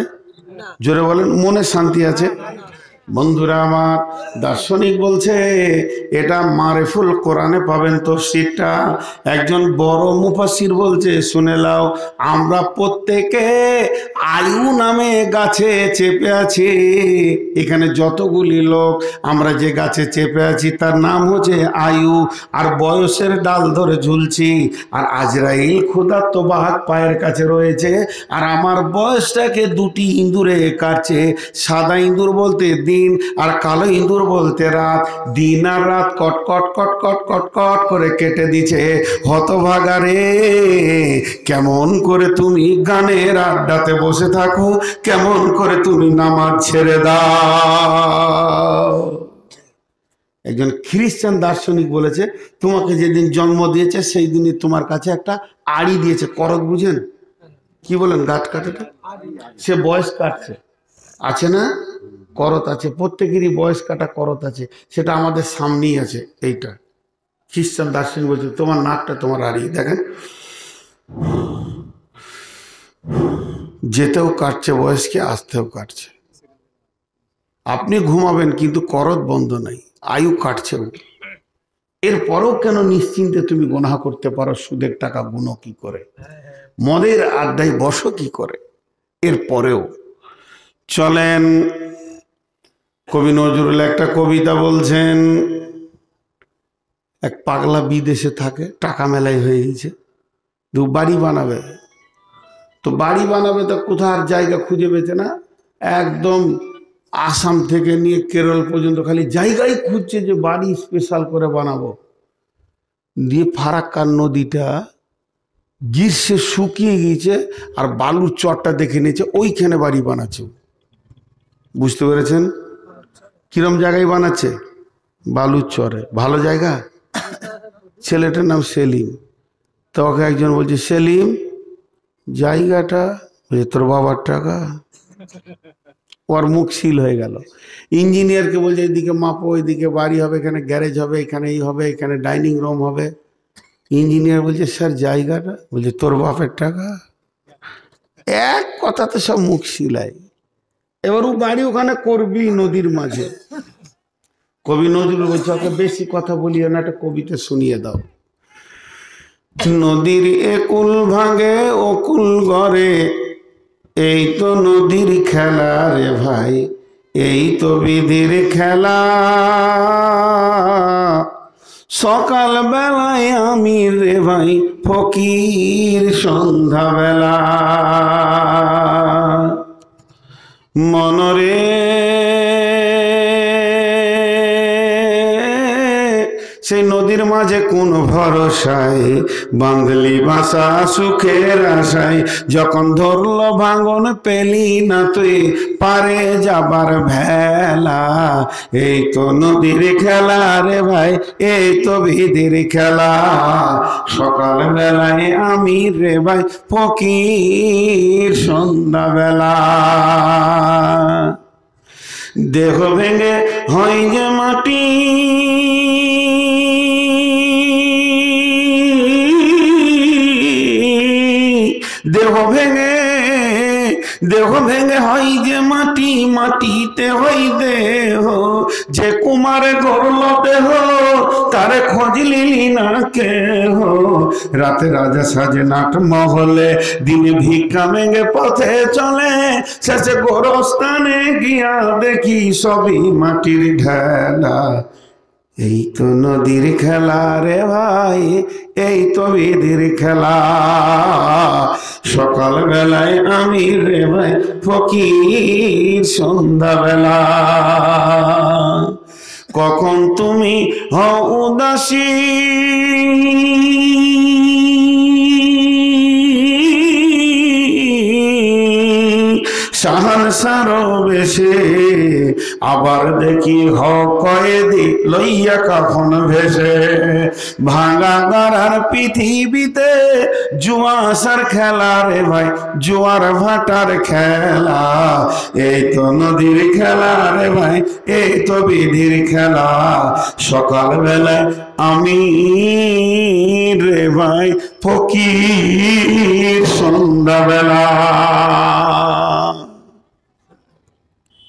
জোরে বলেন, মনে শান্তি আছে? বন্ধুরা আমার, দার্শনিক বলছে এটা মারেফুল কোরআনে পাবেন তফসিরটা। একজন বড় মুফাসসির বলছে, শুনে লাও, আমরা প্রত্যেকে আয়ু নামে গাছে চেপে আছি। এখানে যতগুলি লোক আমরা যে গাছে চেপে আছি তার নাম হচ্ছে আয়ু, আর বয়সের ডাল ধরে ঝুলছি। আর আজরাইল ক্ষুধার্ত বাঘ পায়ের কাছে রয়েছে, আর আমার বয়সটাকে 2টি ইঁদুরে কাটছে। সাদা ইঁদুর বলতে দিন, আর কালো ইঁদুর বলতে রাত। দিন আর রাত কটকট কটকট কটকট করে কেটে দিছে। হতভাগা রে, কেমন করে তুমি গানের আড্ডাতে বসে থাকো, কেমন করে তুমি নামাজ ছেড়ে দাও। একজন খ্রিস্টান দার্শনিক বলেছে, তোমাকে যেদিন জন্ম দিয়েছে সেই দিনই তোমার কাছে একটা আড়ি দিয়েছে। করত বুঝেন? কি বলেন? গাছ কাটাটা। সে বয়স কাটছে, আছে না? করত আছে, প্রত্যেকেরই বয়স কাটা করত আছে। সেটা আমাদের সামনেই আছে। এইটা খ্রিস্টান দার্শনিক বলছে, তোমার নাকটা তোমার হারিয়ে দেখেন, যেতেও কাটছে বয়সকে, আসতেও কাটছে। আপনি ঘুমাবেন কিন্তু করত বন্ধ নাই, আয়ু কাটছে। এরপরেও কেন নিশ্চিন্তে তুমি গুনাহ করতে পারো? সুদের টাকা গুনো কি করে, মদের আড্ডায় বসো কি করে? এরপরেও চলেন, কবি নজরুল একটা কবিতা বলছেন, এক পাগলা বিদেশে থাকে, টাকা মেলাই হয়ে গেছে, বাড়ি বানাবে। তো বাড়ি বানাবে তো কোথার জায়গা খুঁজে পেতে না, একদম আসাম থেকে নিয়ে কেরল পর্যন্ত খালি জায়গায় খুঁজছে যে বাড়ি স্পেশাল করে বানাবো। দিয়ে ফারাক্কার নদীটা গ্রীষ্মে শুকিয়ে গিয়েছে, আর বালুর চরটা দেখে নিয়েছে, ওইখানে বাড়ি বানাচ্ছে। বুঝতে পেরেছেন? কিরম জায়গায় বানাচ্ছে? বালুর চরে, ভালো জায়গা। ছেলেটার নাম সেলিম। তো ওকে একজন বলছে, সেলিম জায়গাটা তোর বাবার টাকা। ওর মুখ সিল হয়ে গেল। ইঞ্জিনিয়ারকে বলছে, এদিকে মাপো, এদিকে বাড়ি হবে, এখানে গ্যারেজ হবে, এখানে এই হবে, এখানে ডাইনিং রুম হবে। ইঞ্জিনিয়ার বলছে, স্যার জায়গাটা? বলছে, তোর বাপের টাকা। এক কথাতে সব মুখ সিলাই। এবার ও বাড়ি ওখানে করবি নদীর মাঝে। কবি নজরুল বলছে, ওকে বেশি কথা বলিও না, একটা কবিতা শুনিয়ে দাও। নদীর একুল ভাঙে অকুল গড়ে, এই তো নদীর খেলা রে ভাই, এই তো বিধির খেলা। সকাল বেলায় আমি রে ভাই ফকির, সন্ধ্যা বেলা মনরে মাঝে কোন ভরসায় বাঁধলি বাসা সুখের আশায়, যখন ধরলো ভাঙন পেলি না তুই পারে যাবার ভেলা। এই তো নদীর খেলা রে ভাই, এই তো ভিদির খেলা। সকাল বেলায় আমি রে ভাই ফকির, সন্ধ্যা বেলা দেহ ভেঙে হয় যে মাটি, দেহ ভেঙে হয় যে মাটি, মাটিতে হয় দেহ। যে কুমারে গড়ল দেহ তারে খোঁজ লিলি না কেহ। রাতে রাজা সাজে নাট মহলে, দিনে ভিক্ষা ভেঙে পথে চলে, শেষে গোরস্থানে গিয়া দেখি সবই মাটির ঢেলা। এই তো নদীর খেলা রে ভাই, এই তো বিধির খেলা। সকাল বেলায় আমি রে ভাই ফকির, সন্ধ্যা বেলা কখন তুমি হও উদাসী, সাহানসারো বেশে, আবার দেখি হও কয়েদি লইয়া কখন ভেসে। ভাঙা গড়ার পৃথিবীতে জুয়াশার খেলা রে ভাই, জোয়ার ভাটার খেলা। এই তো নদীর খেলা রে ভাই, এই তো বিধির খেলা। সকাল বেলায় আমি রে ভাই ফকির, সন্ধ্যা বেলা।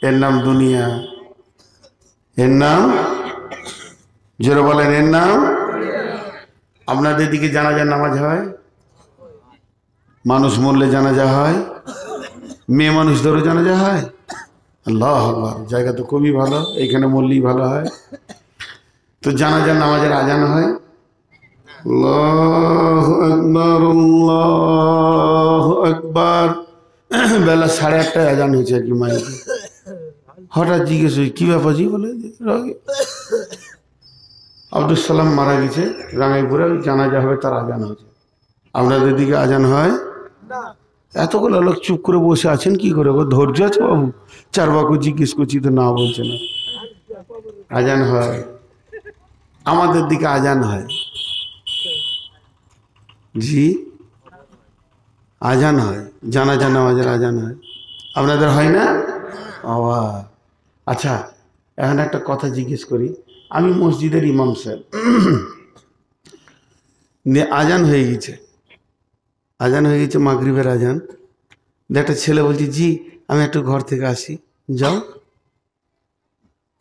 এর নাম দুনিয়া, এর নাম জোরে বলেন, এর নাম। আপনাদের দিকে জানাজার নামাজ হয়? মানুষ মরলে জানাজা হয়? মেয়ে মানুষদেরও জানাজা হয়? আল্লাহ আকবার, জায়গা তো খুবই ভালো, এইখানে মরলেই ভালো হয়। তো জানাজার নামাজের আজান হয়। আল্লাহু আকবার, আল্লাহু আকবার। বেলা 8:30টায় আজান হয়েছে আর কি মাইকে। হঠাৎ জিজ্ঞেস হয়েছে কি ব্যাপার জি, বলে আব্দুল সালাম মারা গেছে রাঙাইপুরে, জানাজা হবে, তার আজান হয়েছে। আপনাদের দিকে আজান হয়? এতগুলো লোক চুপ করে বসে আছেন কি করে? ধৈর্য আছে বাবু? 4 বাক্য জিজ্ঞেস করছি তো না বলছে না। আজান হয়, আমাদের দিকে আজান হয় জি, আজান হয়, জানাজা নামাজের আজান হয়। আপনাদের হয় না? আচ্ছা, এখন একটা কথা জিজ্ঞেস করি। আমি মসজিদের ইমাম সাহেব, আজান হয়ে গেছে, আজান হয়ে গেছে, মাগরিবের আজান। একটা ছেলে বলছে জি আমি একটু ঘর থেকে আসি। যাও।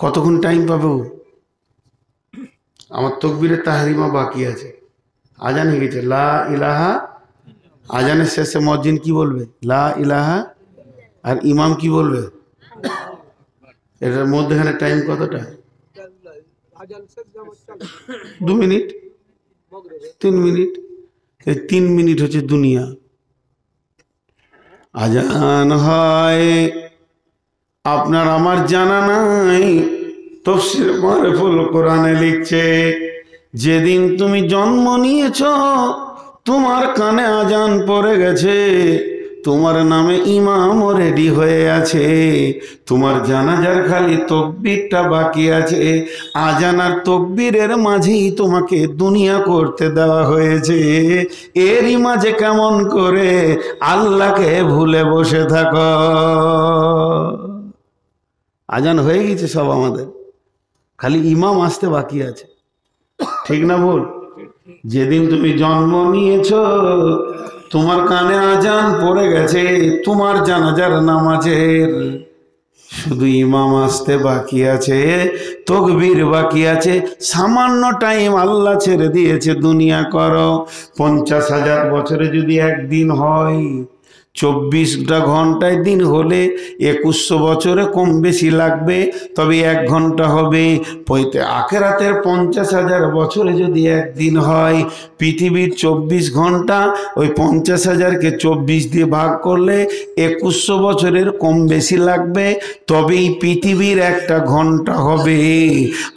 কতক্ষণ টাইম পাবে ও? আমার তাকবীরে তাহরিমা বাকি আছে, আজান হয়ে গেছে। লা ইলাহা, আজানের শেষে মুয়াজ্জিন কি বলবে? লা ইলাহা। আর ইমাম কি বলবে? এটার মধ্যখানে টাইম কতটা? 2 মিনিট, 3 মিনিট। এই 3 মিনিট হচ্ছে দুনিয়া। আজান হয়, আপনার আমার জানা নাই, তাফসীর মারিফুল কোরআনে লিখছে যেদিন তুমি জন্ম নিয়েছ তোমার কানে আজান পড়ে গেছে, তোমার নামে ইমামও রেডি হয়ে আছে, তোমার জানাজার খালি তাকবীরটা বাকি আছে। আজান আর তাকবীরের মাঝেই তোমাকে দুনিয়া করতে দেওয়া হয়েছে। এরই মাঝে কেমন করে আল্লাহকে ভুলে বসে থাকো? আজান হয়ে গেছে সব আমাদের, খালি ইমাম আসতে বাকি আছে। ঠিক না ভুল? যেদিন তুমি জন্ম নিয়েছ তোমার কানে আজান পড়ে গেছে, তোমার জানাজার নামাজের শুধু ইমাম আসতে বাকি আছে, তাকবীর বাকি আছে। সামান্য টাইম আল্লাহ ছেড়ে দিয়েছে দুনিয়া করো। 50,000 বছরে যদি একদিন হয় 24টা ঘন্টায় দিন হলে 2100 বছরে কম বেশি লাগবে, তবে 1 ঘন্টা হবে। আখেরাতের 50,000 বছরে যদি একদিন হয়, পৃথিবীর 24 ঘন্টা, ওই 50,000কে 24 দিয়ে ভাগ করলে 2100 বছরের কম বেশি লাগবে, তবেই পৃথিবীর একটা ঘন্টা হবে।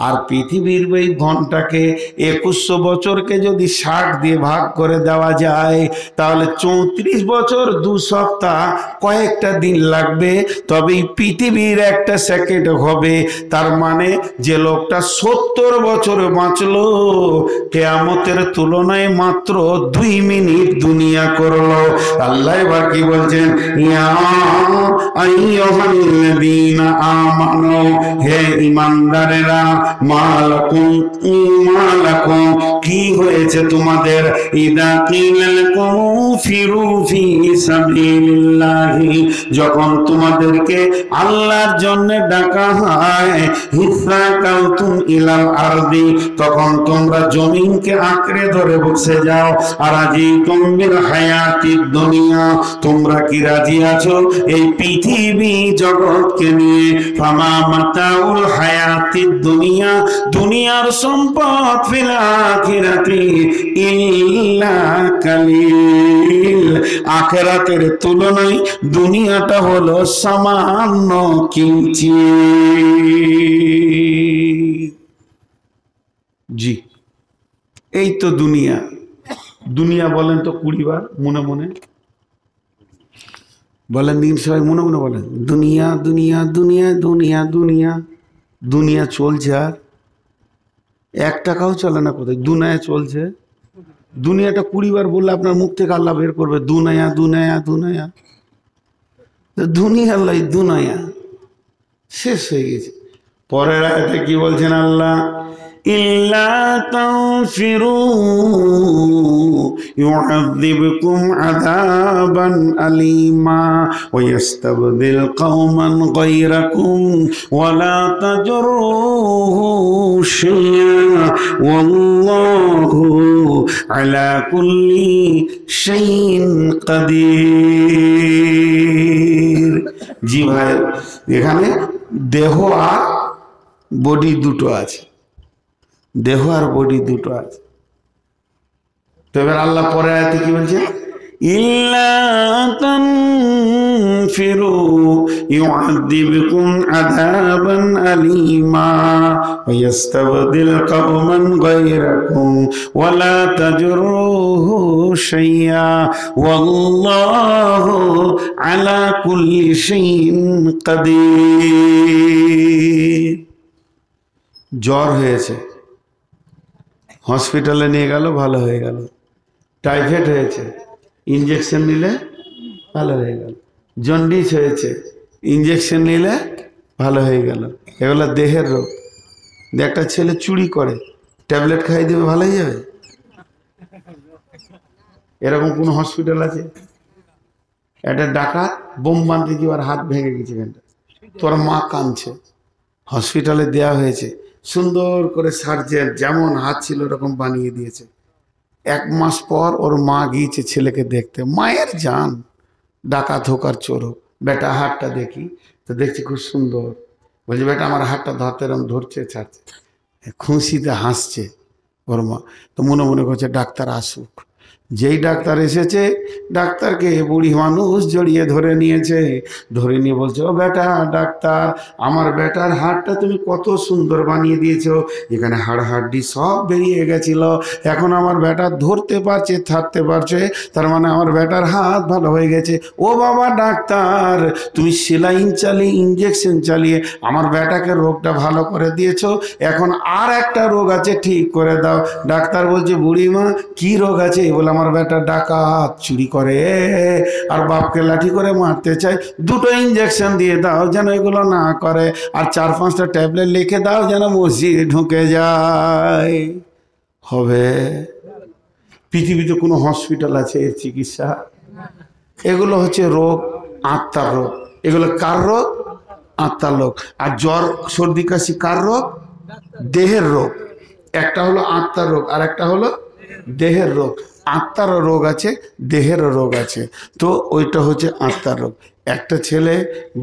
আর পৃথিবীর ওই ঘন্টাকে 2100 বছরকে যদি 60 দিয়ে ভাগ করে দেওয়া যায়, তাহলে 34 বছর 2 সপ্তাহ কয়েকটা দিন লাগবে, তবেই পৃথিবীর একটা সেকেন্ড হবে। তার মানে যে লোকটা 70 বছর বাঁচলো, কিয়ামতের তুলনায় মাত্র 2 মিনিট দুনিয়া করলো। আল্লাহ এবার কি বলছেন, ইয়া আইয়ুহাল্লাযীনা আমানু, হে ঈমানদারেরা, মালাকুম কি হয়েছে তোমাদের, ইদা কিলা লাকুম ফিরু ফি সাবিলিল্লাহি, যখন তোমাদেরকে আল্লাহর জন্য ডাকা হয়, হিসাকালতুম ইলাল আরদি, তখন তোমরা জমিনকে আঁকড়ে ধরে বসে যাও। আর আজিতুম বিল হায়াতিদ দুনিয়া, তোমরা কি রাজি আছো এই পৃথিবী জগৎকে নিয়ে? ফামা মাতাউল হায়াতিদ দুনিয়া, দুনিয়ার সম্পদ ফিল আখিরাতি ইল্লা কালিল, আখিরাতের তুলনায় দুনিয়াটা হলো সামান্য কিঞ্চিত। জি, এই তো দুনিয়া। দুনিয়া বলেন তো 20 বার মনে মনে বলেন দিন, সবাই মনে মনে বলেন, দুনিয়া দুনিয়া দুনিয়া দুনিয়া দুনিয়া। দুনিয়া চলছে, আর 1 টাকাও চলে না, কোথায় দুনিয়া চলছে। দুনিয়াটা 20 বার বললে আপনার মুখ থেকে আল্লাহ বের করবে, দুনিয়া দুনিয়া দুনিয়া। দুনিয়া আল্লাহ, দুনিয়া শেষ হয়ে গেছে। পরের আয়াতে কি বলছেন আল্লাহ, ইল্লা তানফিরু ইউআযিবকুম আযাবান আলীমা ওয়া ইস্তাবদিল কওমান গায়রাকুম ওয়া লা তাজরুহু শাইআ ওয়াল্লাহু আলা কুল্লি শাইইন কাদির। জি ভাই, এখানে দেহ আর বডি দুটো আছে, দেহ আর বডি দুটো আছে। তো এবার আল্লাহ পরে আয়াতে কি বলছে, ইল্লা তানফিরু ইউআযিবকুম আযাবান আলীমা ওয়া ইস্তাবদিল কওমান গায়রাকুম ওয়া লা তাজরুহু শাইআ ওয়াল্লাহু আলা কুল্লি শাইইন কাদির। জ্বর হয়েছে, হসপিটালে নিয়ে গেল, ভালো হয়ে গেল। টাইফয়েড হয়েছে, ইঞ্জেকশন নিলে ভালো হয়ে গেল। জন্ডিস হয়েছে, ইঞ্জেকশন নিলে ভালো হয়ে গেল। এগুলো দেহের রোগ। একটা ছেলে চুরি করে, ট্যাবলেট খাই দেবে, ভালো হয়ে যাবে? এরকম কোন হসপিটাল আছে? একটা ডাকাত বোম বাঁধতে গিয়ে আর হাত ভেঙে গেছে, তোর মা কাঁদছে, হসপিটালে দেয়া হয়েছে, সুন্দর করে সার্জেন যেমন হাত ছিল ওরকম বানিয়ে দিয়েছে। 1 মাস পর ওর মা গিয়েছে ছেলেকে দেখতে, মায়ের জান, ডাকাত হোক আর চোর হোক, বেটা হাতটা দেখি, তো দেখছি খুব সুন্দর। বলছে, বেটা আমার হাতটা ধরতে, এরম ধরছে, ছাড়ছে, খুশিতে হাসছে ওর মা। তো মনে মনে করছে ডাক্তার আসুক। যেই ডাক্তার এসেছে, ডাক্তারকে বুড়ি মানুষ জড়িয়ে ধরে নিয়েছে, ধরে নিয়ে বলছে, ও বেটা ডাক্তার, আমার বেটার হাড়টা তুমি কত সুন্দর বানিয়ে দিয়েছো, এখানে হাড় হাড্ডি সব বেরিয়ে গেছিল, এখন আমার বেটা ধরতে পারছে, থাকতে পারছে, তার মানে আমার বেটার হাত ভালো হয়ে গেছে। ও বাবা ডাক্তার, তুমি সেলাইন চালিয়ে, ইঞ্জেকশন চালিয়ে আমার বেটাকে রোগটা ভালো করে দিয়েছো, এখন আর একটা রোগ আছে, ঠিক করে দাও। ডাক্তার বলছে, বুড়িমা কি রোগ আছে? বলে, আমার বেটা ডাকাত, চুরি করে আর বাপকে লাঠি করে মারতে চায়, 2টো ইঞ্জেকশন দিয়ে দাও যেন এগুলো না করে, আর 4-5টা ট্যাবলেট লিখে দাও যেন মসজিদে ঢুকে যায়। হবে? পৃথিবীতে কোনো হসপিটাল আছে এর চিকিৎসা? এগুলো হচ্ছে রোগ, আত্মার রোগ। এগুলো কার রোগ? আত্মার রোগ। আর জ্বর, সর্দি, কাশি কার রোগ? দেহের রোগ। একটা হলো আত্মার রোগ আর একটা হলো দেহের রোগ। আত্মারও রোগ আছে, দেহেরও রোগ আছে। তো ওইটা হচ্ছে আত্মার রোগ। একটা ছেলে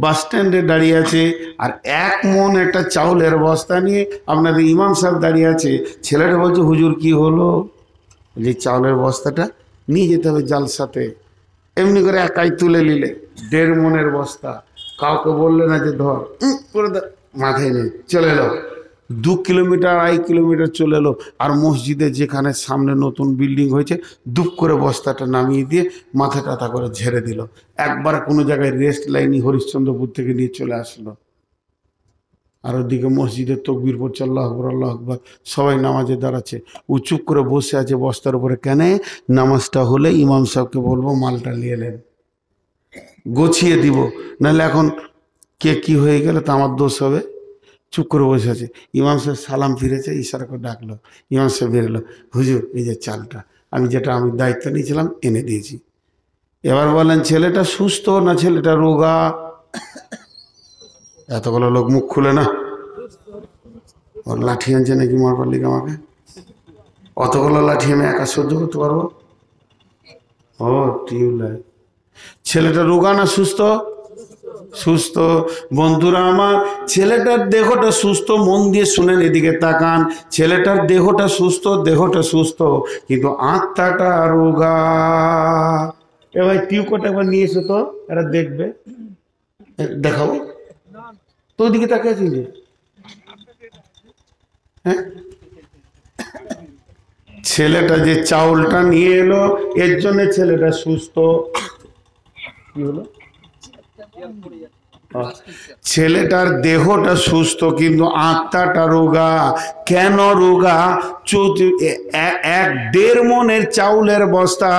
বাস স্ট্যান্ডে দাঁড়িয়ে আছে, আর এক মন একটা চাউলের বস্তা নিয়ে আপনাদের ইমাম সাহেব দাঁড়িয়ে আছে। ছেলেটা বলছে, হুজুর কি হলো? যে চাউলের বস্তাটা নিয়ে যেতে হবে জালসাতে। এমনি করে একাই তুলে নিলে 1.5 মনের বস্তা, কাউকে বললে না যে ধর করে মাথায় নেই, চলে এলো 2 কিলোমিটার 2.5 কিলোমিটার চলে এলো। আর মসজিদে যেখানে সামনে নতুন বিল্ডিং হয়েছে, দুপ করে বস্তাটা নামিয়ে দিয়ে মাথা টাথা করে ঝেড়ে দিল। একবার কোনো জায়গায় রেস্ট লাইনি, হরিশ্চন্দ্রপুর থেকে নিয়ে চলে আসলো। আর ওদিকে মসজিদের তকবীর পড়ছে, আল্লাহু আকবার আল্লাহু আকবার, সবাই নামাজে দাঁড়াচ্ছে। ও চুপ করে বসে আছে বস্তার উপরে। কেন? নামাজটা হলে ইমাম সাহেবকে বলবো মালটা নিয়ে এলেন, গোছিয়ে দিব, নাহলে এখন কে কি হয়ে গেলে তো আমার দোষ হবে। চুপ করে বসে আছে। ইমাম সাহেব সালাম ফিরেছে, ইশারা করে ডাকলো। ইমাম সাহেব বেরোলো, হুজুর এই যে চালটা আমি দায়িত্ব নিয়েছিলাম এনে দিয়েছি। এবার বলেন, ছেলেটা সুস্থ না ছেলেটা রোগা? এতগুলো লোক মুখ খুলে না। ওর লাঠি আনছে নাকি মারবার লিগে আমাকে? অতগুলো লাঠি আমি একা সহ্য করতে পারবো? ও টিউবলাইট। ছেলেটা রোগা না সুস্থ? সুস্থ। বন্ধুরা আমার, ছেলেটার দেহটা সুস্থ, মন দিয়ে শুনেন, এদিকে তাকান। ছেলেটার দেহটা সুস্থ, কিন্তু আত্মাটা রোগা। এবার টিউবটা একবার নিয়ে এসো তো, এরা দেখবে। দেখাবো তো, ওদিকে তাকে আছে যে, হ্যাঁ, ছেলেটা যে চাউলটা নিয়ে এলো, এর জন্য ছেলেটা সুস্থ। কি হলো? ছেলেটার দেহটা সুস্থ, কিন্তু আত্মাটা রোগা। কেন রোগা? 1.5 মনের চাউলের বস্তা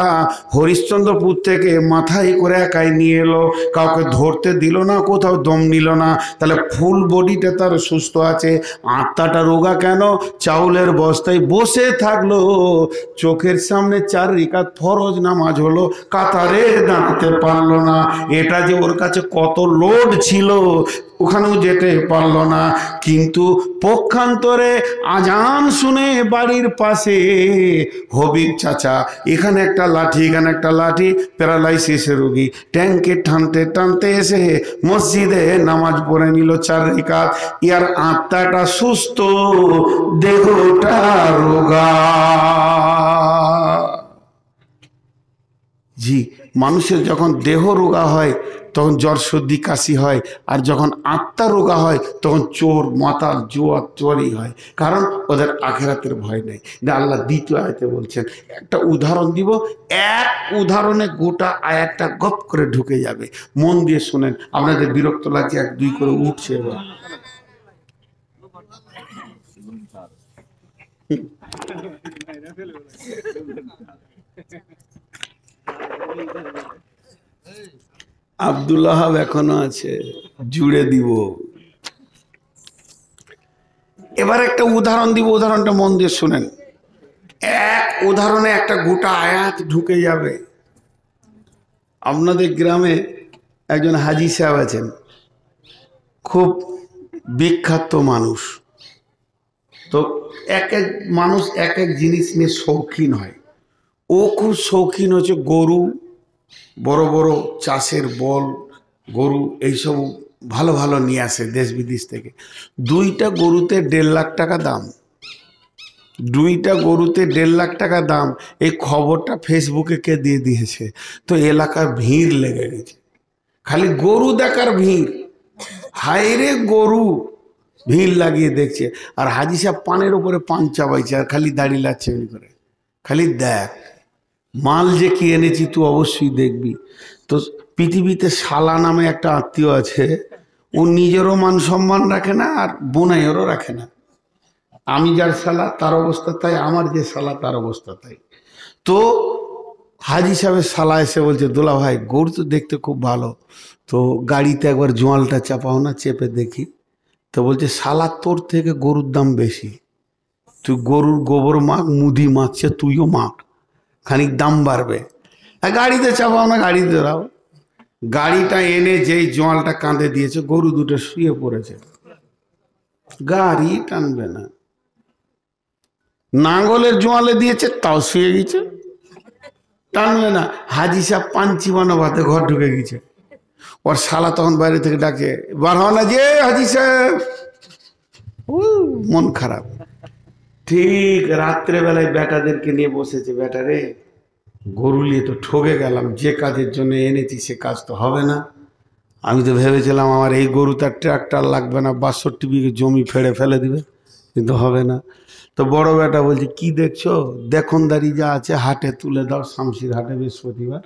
হরিশ্চন্দ্রপুর থেকে মাথায় করে একাই নিয়ে এলো, কাউকে ধরতে দিল না, কোথাও দম নিল না। তাহলে ফুল বডিটা তার সুস্থ আছে, আত্মাটা রোগা কেন? চাউলের বস্তায় বসে থাকলো, চোখের সামনে 4 রাকাত ফরজ নামাজ হলো, কাতারে দাঁড়াতে পারলো না। এটা যে ওর কাছে কত লোড ছিল, ওখানেও যেতে পারলো না। কিন্তু পক্ষান্তরে আজান শুনে বাড়ির পাশে হবিব চাচা, এখানে একটা লাঠি, এখানে একটা লাঠি, প্যারালাইসিসের রোগী, ট্যাঙ্কে টানতে টানতে এসে মসজিদে নামাজ পড়ে নিল 4 রাকাত। ইয়ার আত্মাটা সুস্থ, দেহটা রোগা। জি, মানুষের যখন দেহ রোগা হয় তখন জ্বর সর্দি কাশি হয়, আর যখন আত্মা রোগা হয় তখন চোর মাতাল চোরই হয়। কারণ ওদের আখেরাতের ভয় নেই। আল্লাহ দ্বিতীয় আয়াতে বলছেন। একটা উদাহরণ দিব, এক উদাহরণে গোটা আয়াতটা গপ করে ঢুকে যাবে। মন দিয়ে শুনেন, আপনাদের বিরক্ত লাগছে, 1-2 করে উঠছে। এবার আব্দুল্লাহ এখনো আছে, জুড়ে দিব। এবার একটা উদাহরণ দিব, উদাহরণটা মন দিয়ে শুনেন। এক উদাহরণে একটা গোটা আয়াত ঢুকে যাবে। আপনাদের গ্রামে একজন হাজি সাহেব আছেন, খুব বিখ্যাত মানুষ। তো এক এক মানুষ এক এক জিনিস নিয়ে শৌখিন হয়। ও খুব শৌখিন হচ্ছে গরু, বড় বড় চাষের বল গরু, এইসব ভালো ভালো নিয়ে আসে দেশ বিদেশ থেকে। 2টা গরুতে 1.5 লাখ টাকা দাম। 2টা গরুতে 1.5 লাখ টাকা দাম। এই খবরটা ফেসবুকে কে দিয়ে দিয়েছে, তো এলাকার ভিড় লেগে গেছে, খালি গরু দেখার ভিড়। হায়রে গরু, ভিড় লাগিয়ে দেখছে। আর হাজি সাহেব পানের উপরে পান চাবাইছে, আর খালি দাড়ি লাগছে এমনি করে, খালি দেখ মাল যে কি এনেছি তুই অবশ্যই দেখবি। তো পৃথিবীতে শালা নামে একটা আত্মীয় আছে, ও নিজেরও মান সম্মান রাখে না, আর বোনাইয়েরও রাখে না। আমি যার শালা তার অবস্থা তাই, আমার যে শালা তার অবস্থা তাই। তো হাজি সাহেবের শালা এসে বলছে, দোলা ভাই গরু তো দেখতে খুব ভালো, তো গাড়িতে একবার জোয়ালটা চাপাও না, চেপে দেখি। তো বলছে, শালা তোর থেকে গরুর দাম বেশি, তুই গরুর গোবর মাখ, মুদি মাখছে, তুইও মাখ, খানিক দাম বাড়বে। গাড়িতে চাপাও না, গাড়িতে দাঁড়াও। গাড়িটা এনে যেই জোয়ালটা কাঁধে দিয়েছে, গরু দুটো শুয়ে পড়েছে, গাড়ি টানবে না। নাঙ্গলের জোয়ালে দিয়েছে, তাও শুয়ে গেছে। টানবে না। হাজি সাহেব পাঞ্চি বানাবাতে ঘর ঢুকে গেছে, ওর শালা তখন বাইরে থেকে ডাকে, বার হও না যে হাজি সাহেব। মন খারাপ। ঠিক রাত্রেবেলায় বেটাদেরকে নিয়ে বসেছে, বেটা রে গরু নিয়ে তো ঠকে গেলাম, যে কাজের জন্য এনেছি সে কাজ তো হবে না। আমি তো ভেবেছিলাম আমার এই গরু তার ট্রাক্টর লাগবে না, 62 বিঘে জমি ফেড়ে ফেলে দিবে, কিন্তু হবে না। তো বড় বেটা বলছে, কি দেখছো, দেখনদারি যা আছে হাটে তুলে দাও, শামসির হাটে বৃহস্পতিবার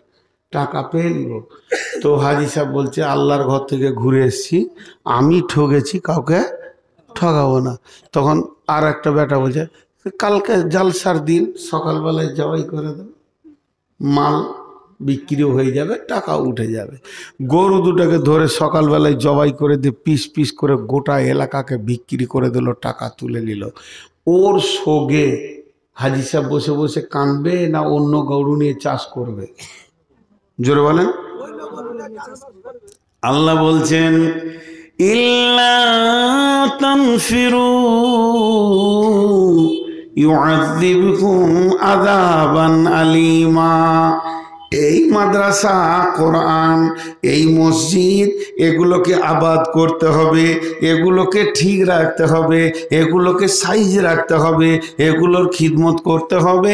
টাকা পেয়ে নিব। তো হাজি সাহেব বলছে, আল্লাহর ঘর থেকে ঘুরে এসেছি, আমি ঠকেছি, কাউকে ঠকাবো না। তখন আর একটা বেটা বলছে, কালকে জালসার দিন সকালবেলায় জবাই করে দাও, মাল বিক্রিও হয়ে যাবে, টাকা উঠে যাবে। গরু দুটাকে ধরে সকালবেলায় জবাই করে দিয়ে পিস পিস করে গোটা এলাকাকে বিক্রি করে দিল, টাকা তুলে নিল। ওর সোগে হাজি সাহেব বসে বসে কাঁদবে না অন্য গরু নিয়ে চাষ করবে? জোরে বলেন। আল্লাহ বলছেন, ইল্লা তানফিরু ইউআযিবকুম আযাবান আলীমা। এই মাদ্রাসা, কোরআন, এই মসজিদ, এগুলোকে আবাদ করতে হবে, এগুলোকে ঠিক রাখতে হবে, এগুলোকে সাইজ রাখতে হবে, এগুলোর খিদমত করতে হবে।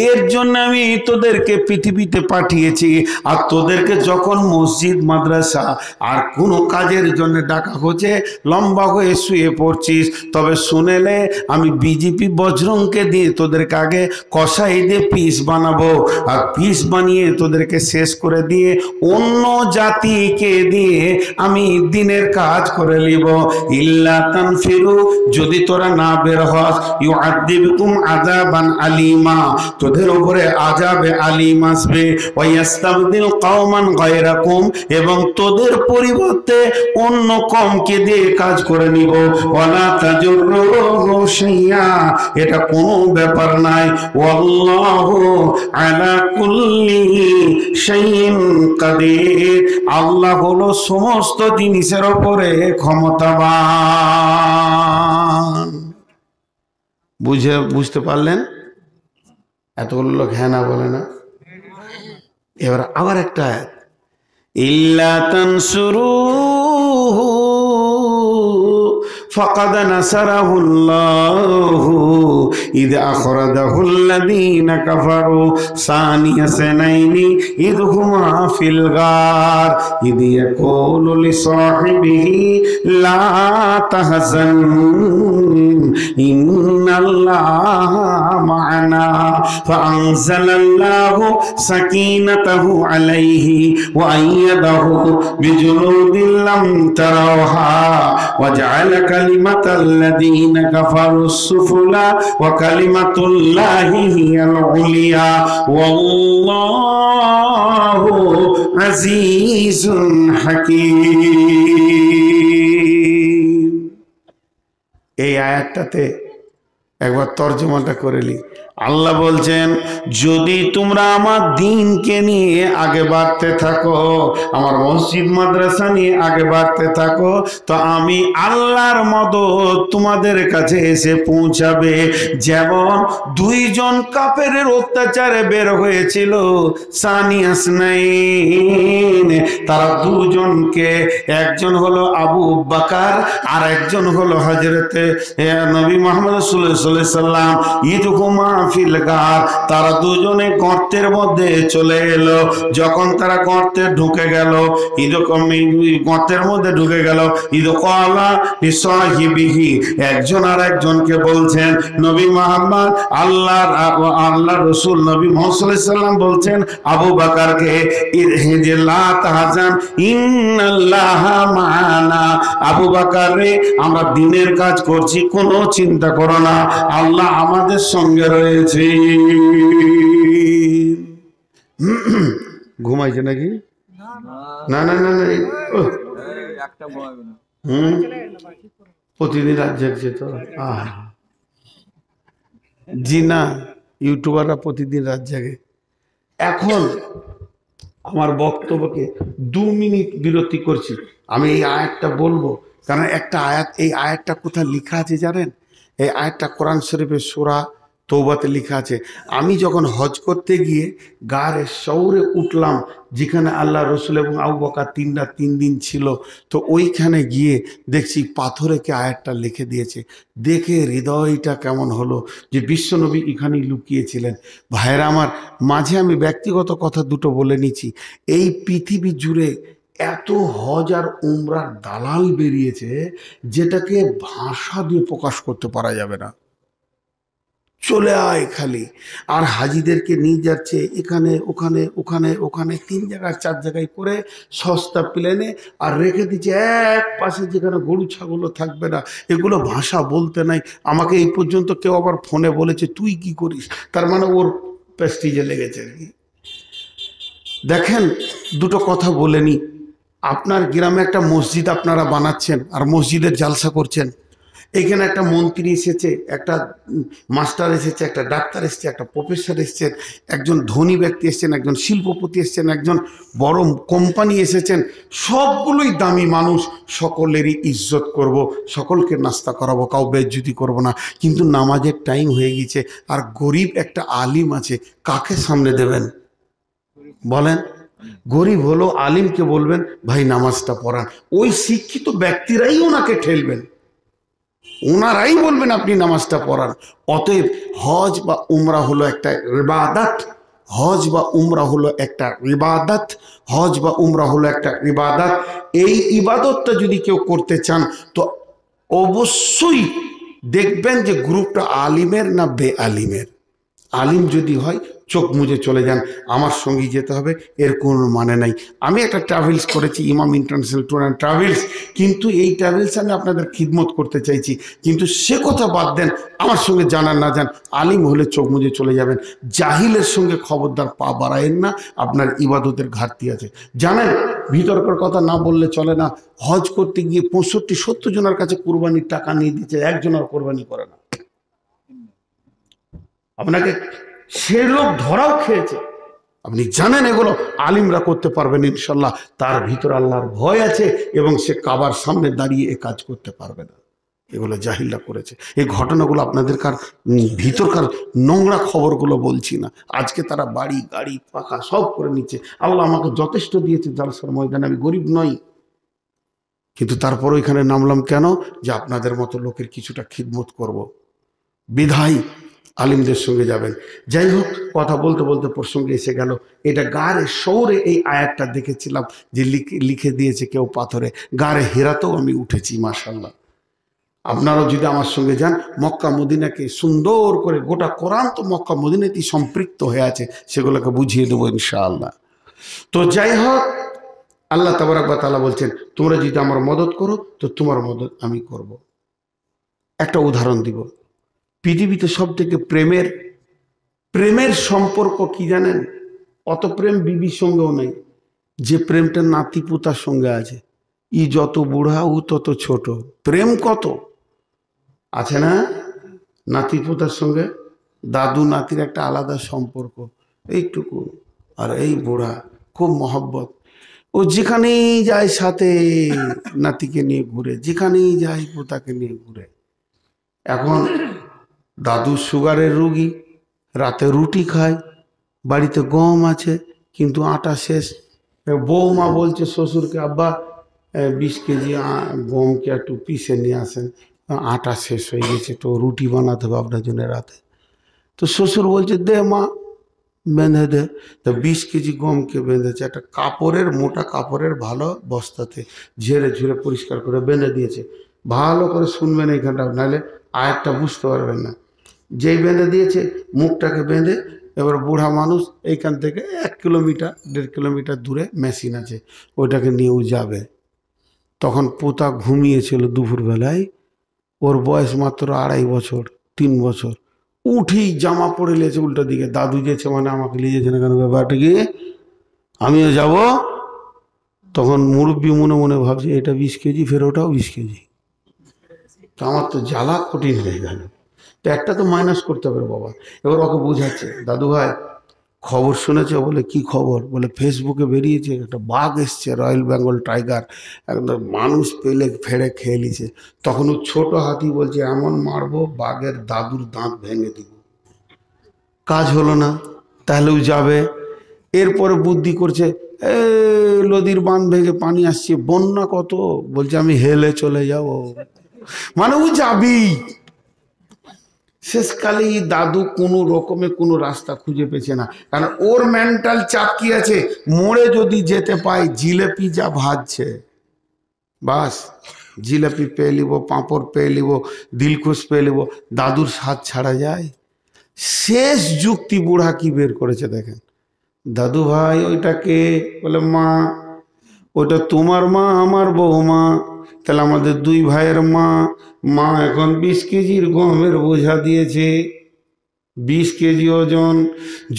এর জন্য আমি তোদেরকে পৃথিবীতে পাঠিয়েছি। আর তোদেরকে যখন মসজিদ মাদ্রাসা আর কোনো কাজের জন্য ডাকা হচ্ছে, লম্বা হয়ে শুয়ে পড়ছিস, তবে শুনেলে আমি বিজেপি বজরংকে দিয়ে তোদেরকে আগে কষাই দিয়ে পিস বানাবো, আর পিস বানিয়ে তোদেরকে শেষ করে দিয়ে অন্য জাতিকে দিয়ে আমি দিনের কাজ করে নিব। ইল্লা তানফিরু, যদি তোরা না বের হস, ইউআযিবকুম আযাবান আলীমা, তোদের উপরে আযাবে আলীম আসবে। ওয়া ইস্তাবদিল কওমান গায়রাকুম, এবং তোদের পরিবর্তে অন্য কওমকে দিয়ে কাজ করে নিব। ওয়ালা তাজুররু শাইয়া, এটা কোনো ব্যাপার নাই। ওয়াল্লাহু আলা কুল্লি শাইইন কাদির, আল্লাহ হলো সমস্ত জিনিসের উপরে ক্ষমতাবান। বুঝতে পারলেন? এতগুলো লোক হ্যাঁ না বলে না। এবার আবার একটা আয়াত, ইল্লা তানসুরুহু ফাকাদ নাসারাহুল্লাহু ইয আখরাজাহুল্লাযীনা কাফারু সানিয়া সানাইনি ইয হুমা ফিল গার ইয ইয়াকুলু লিসাহিবিহি লা তাহজান ইন্নাল্লাহা মা'ানা ফাআনজালাল্লাহু সাকিনাতাহু আলাইহি ওয়া আইয়াদাহু বিজুনুদিন লাম তারাওহা ওয়া জা'আলা কালিমাতাল্লাযীনা কাফারুস সুফলা ওয়া কালিমাতুল্লাহি হিয়াল উলিয়া ওয়াল্লাহু আজিজুন হাকীম। এই আয়াতটাতে একবার তর্জমাটা করে নি। আল্লাহ বলছেন, যদি তোমরা আমার দ্বীনকে নিয়ে আগে বাড়তে থাকো, আমার মসজিদ মাদ্রাসা নিয়ে আগে বাড়তে থাকো, তো আমি আল্লাহর মদদ তোমাদের কাছে এসে পৌঁছাবে। যেমন দুইজন কাফেরের অত্যাচারে বের হয়েছিল সানিয়া ইসনাইন, তারা দুজনকে, একজন হলো আবু বকর আর একজন হলো হযরতে নবী মুহাম্মদ সাল্লাল্লাহু আলাইহি সাল্লাম। ইদহুমা ফিল গার, তারা দুজনে গর্তের মধ্যে চলে এলো। যখন তারা গর্তে ঢুকে গেল, গর্তের মধ্যে ঢুকে গেল, ইদকালা লিসাহিবিহি, একজন আর একজনকে বলছেন, নবী মুহাম্মদ, আল্লাহ রাসূল নবী মুহাম্মদ সাল্লাল্লাহু আলাইহি সাল্লাম বলছেন আবু বকরকে, ইরহিজি লা তাহজান ইন্নাল্লাহা মা'ানা, আবু বকর রে, আমরা দ্বীনের কাজ করছি, কোনো চিন্তা করো না, আল্লাহ আমাদের সঙ্গে রয়েছে। ঘুমাইছে নাকি? না না না না, প্রতিদিন রাত জাগছে তো। জি না, ইউটিউবাররা প্রতিদিন রাত জাগে। এখন আমার বক্তব্যকে 2 মিনিট বিরতি করছি। আমি এই আয়াতটা বলবো, কারণ একটা আয়াত, এই আয়াতটা কোথায় লেখা আছে জানেন? এই আয়াতটা কোরআন শরীফের সূরা তৌবাতে লেখা আছে, আমি যখন হজ করতে গিয়ে গারে শৌরে উঠলাম, যেখানে আল্লাহ রসুল এবং আবু বকর 3 দিন ছিল, তো ওইখানে গিয়ে দেখছি পাথরে কে আয়াতটা লিখে দিয়েছে। দেখে হৃদয়টা কেমন হলো যে বিশ্বনবী এখানেই লুকিয়েছিলেন। ভাইয়েরা আমার, মাঝে আমি ব্যক্তিগত কথা দুটো বলে নিচ্ছি। এই পৃথিবী জুড়ে এত হজ আর উমরার দালাল বেরিয়েছে, যেটাকে ভাষা দিয়ে প্রকাশ করতে পারা যাবে না। চলে আয় খালি, আর হাজিদেরকে নিয়ে যাচ্ছে এখানে ওখানে ওখানে ওখানে, 3 জায়গায় 4 জায়গায় করে সস্তা প্লেনে, আর রেখে দিচ্ছে এক পাশে যেখানে গরু ছাগলও থাকবে না। এগুলো ভাষা বলতে নাই। আমাকে এই পর্যন্ত কেউ আবার ফোনে বলেছে তুই কি করিস, তার মানে ওর প্রেস্টিজে লেগেছে আর কি। দেখেন, দুটো কথা বলে নি। আপনার গ্রামে একটা মসজিদ আপনারা বানাচ্ছেন আর মসজিদের জালসা করছেন। এখানে একটা মন্ত্রী এসেছে, একটা মাস্টার এসেছে, একটা ডাক্তার এসেছে, একটা প্রফেসর এসেছেন, একজন ধনী ব্যক্তি এসেছেন, একজন শিল্পপতি এসেছেন, একজন বড় কোম্পানি এসেছেন। সবগুলোই দামি মানুষ, সকলেরই ইজ্জত করব, সকলকে নাস্তা করাবো, কাউ বেইজ্জতি করব না। কিন্তু নামাজের টাইম হয়ে গেছে, আর গরিব একটা আলিম আছে, কাকে সামনে দেবেন বলেন? গরিব হলো, আলিমকে বলবেন ভাই নামাজটা পড়ান। ওই শিক্ষিত ব্যক্তিরাই ওনাকে ঠেলবেন, ওনারাই বলবেন আপনি নামাজটা পড়ান। অতএব হজ বা উমরা হলো একটা ইবাদত, হজ বা উমরা হলো একটা ইবাদত, হজ বা উমরা হলো একটা ইবাদত। এই ইবাদতটা যদি কেউ করতে চান তো অবশ্যই দেখবেন যে গ্রুপটা আলিমের না বে আলিমের। আলিম যদি হয় চোখ মুজে চলে যান, আমার সঙ্গে যেতে হবে এর কোনো মানে নাই। আমি একটা ট্রাভেলস করেছি, ইমাম ইন্টারন্যাশনাল ট্যুর অ্যান্ড ট্রাভেলস, কিন্তু এই ট্রাভেলস আমি আপনাদের খিদমত করতে চাইছি। কিন্তু সে কথা বাদ দেন, আমার সঙ্গে জানার না যান, আলিম হলে চোখ মুজে চলে যাবেন। জাহিলের সঙ্গে খবরদার পা বাড়ায়েন না, আপনার ইবাদতের ঘাটতি আছে। জানেন, বিতর্কের কথা না বললে চলে না, হজ করতে গিয়ে 65-70 জনের কাছে কোরবানির টাকা নিয়ে দিচ্ছে, একজনের কোরবানি করে না। আপনাকে সে লোক ধরাও খেয়েছে, আপনি জানেন এগুলো আলিমরা করতে পারবেন ইনশাল্লাহ। তার ভিতর আল্লাহর ভয় আছে এবং সে কাবার সামনে দাঁড়িয়ে এ কাজ করতে পারবে না। এগুলো জাহিলরা করেছে। এই ঘটনাগুলো আপনাদেরকার ভিতরকার নোংরা খবরগুলো বলছি না। আজকে তারা বাড়ি গাড়ি পাকা সব করে নিচ্ছে। আল্লাহ আমাকে যথেষ্ট দিয়েছে জালসার ময়দানে, আমি গরিব নই, কিন্তু তারপর এখানে নামলাম কেন? যে আপনাদের মতো লোকের কিছুটা খিদমত করব। বিধায় আলিমদের সঙ্গে যাবেন। যাই হোক, কথা বলতে বলতে প্রসঙ্গে এসে গেল, এটা গারে শৌরে এই আয়াতটা দেখেছিলাম যে লিখে দিয়েছে কেউ পাথরে। গারে হেরাতেও আমি উঠেছি মাশাআল্লাহ। আপনারাও যদি আমার সঙ্গে যান, মক্কা মদিনাকে সুন্দর করে, গোটা কোরআন তো মক্কা মদিনাতেই সম্পৃক্ত হয়ে আছে, সেগুলোকে বুঝিয়ে দেবো ইনশাআল্লাহ। তো যাই হোক, আল্লাহ তাবারাক ওয়া তাআলা বলছেন তোমরা যদি আমার মদত করো তো তোমার মদত আমি করব। একটা উদাহরণ দিব। পৃথিবীতে সব থেকে প্রেমের সম্পর্ক কি জানেন? অত প্রেম বিবির সঙ্গেও নেই, যে প্রেমটা নাতি পুতার সঙ্গে আছে। ই যত বুড়া ও তত ছোট, প্রেম কত আছে না? নাতি পুতার সঙ্গে দাদু নাতির একটা আলাদা সম্পর্ক, এইটুকু। আর এই বুড়া খুব মহব্বত, ও যেখানেই যায় সাথে নাতিকে নিয়ে ঘুরে, যেখানেই যায় পোতাকে নিয়ে ঘুরে। এখন দাদু সুগারের রুগী, রাতে রুটি খায়, বাড়িতে গম আছে কিন্তু আটা শেষ। বৌমা বলছে শ্বশুরকে, আব্বা 20 কেজি গমকে একটু পিষে নিয়ে আসেন, আটা শেষ হয়ে গেছে, তো রুটি বানাতে হবে আপনার জন্য রাতে। তো শ্বশুর বলছে দে মা, বেঁধে দে। তো 20 কেজি গমকে বেঁধেছে একটা কাপড়ের, মোটা কাপড়ের ভালো বস্তাতে, ঝেড়ে ঝুড়ে পরিষ্কার করে বেঁধে দিয়েছে। ভালো করে শুনবেন এইখানটা, নাহলে আয়াতটা বুঝতে পারবেন না। যেই বেঁধে দিয়েছে, মুখটাকে বেঁধে, এবার বুড়া মানুষ এইখান থেকে 1 কিলোমিটার 1.5 কিলোমিটার দূরে মেশিন আছে, ওইটাকে নিয়েও যাবে। তখন পোতা ঘুমিয়েছিল দুপুরবেলায়, ওর বয়স মাত্র 2.5 বছর 3 বছর। উঠেই জামা পরে লেছে উল্টো দিকে, দাদু যেছে মানে আমাকে নিয়ে যেছে না কেন, ব্যাপারটা কি আমিও যাব। তখন মুরব্বী মনে মনে ভাবছে এটা 20 কেজি, ফের ওটাও 20 কেজি, তো আমার তো জ্বালা কঠিন হয়ে গেল। তো একটা তো মাইনাস করতে হবে বাবা। এবার ওকে বোঝাচ্ছে, দাদু ভাই খবর শুনেছে? বলে কি খবর? বলে ফেসবুকে বেরিয়েছে একটা বাঘ এসছে, রয়্যাল বেঙ্গল টাইগার, একদম মানুষ পেলে ফেড়ে খেয়ে নিছে। তখন ও ছোট হাতি বলছে এমন মারবো বাঘের দাদুর দাঁত ভেঙে দিব। কাজ হলো না, তাহলেও যাবে। এরপরে বুদ্ধি করছে, নদীর বাঁধ ভেঙে পানি আসছে, বন্যা কত, বলছে আমি হেলে চলে যাব, মানে ও যাবেই। শেষকালে দাদু কোনো রকমে কোনো রাস্তা খুঁজে পেছে না, কারণ ওর মেন্টাল চাপ কি আছে, মোড়ে যদি যেতে পাই জিলেপি যা ভাজছে, বাস জিলাপি পেয়ে নিব, পাঁপড় পেয়ে নিব, দিলখুশ পেয়ে নিব, দাদুর স্বাদ ছাড়া যায়। শেষ যুক্তি বুড়া কি বের করেছে দেখেন, দাদু ভাই ওইটাকে, বলে মা ওটা তোমার মা আমার বৌমা, তাহলে আমাদের দুই ভাইয়ের মা। মা এখন 20 কেজির গমের বোঝা দিয়েছে, 20 কেজি ওজন।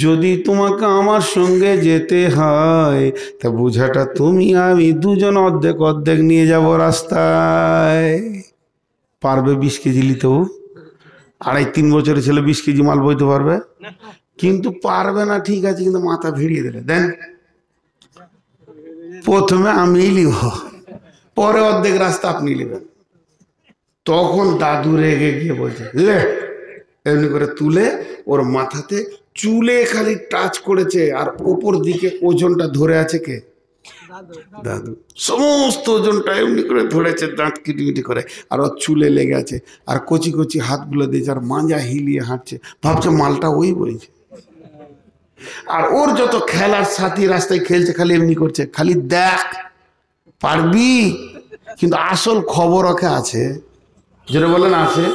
যদি তোমাকে আমার সঙ্গে যেতে হয় তা বোঝাটা তুমি আমি দুজন অর্ধেক অর্ধেক নিয়ে যাব রাস্তায়। পারবে 20 কেজি নিতেও? 2.5-3 বছরের ছেলে 20 কেজি মাল বইতে পারবে? কিন্তু পারবে না, ঠিক আছে, কিন্তু মাথা ভিড়িয়ে দিলে দেন, প্রথমে আমি লিব, পরে অর্ধেক রাস্তা আপনি নেবেন। তখন দাদু রেগে গিয়ে বলছে, লে, এমনি করে তুলে ওর মাথাতে চুলে খালি টাচ করেছে, আর ওপর দিকে ওজনটা ধরে আছে কে? দাদু। সমস্ত ওজনটা এমনি করে ধরেছে, দাঁত কিটিমিটি করে, আর ওর চুলে লেগে আছে, আর কচি কচি হাতগুলো দিয়েছে, আর মাজা হিলিয়ে হাঁটছে, ভাবছে মালটা ওই বইছে। আর ওর যত খেলার সাথী রাস্তায় খেলছে, খালি এমনি করছে, খালি দেখ পারবি, কিন্তু আসল খবর ওকে আছে, যেটা বলেন আছে।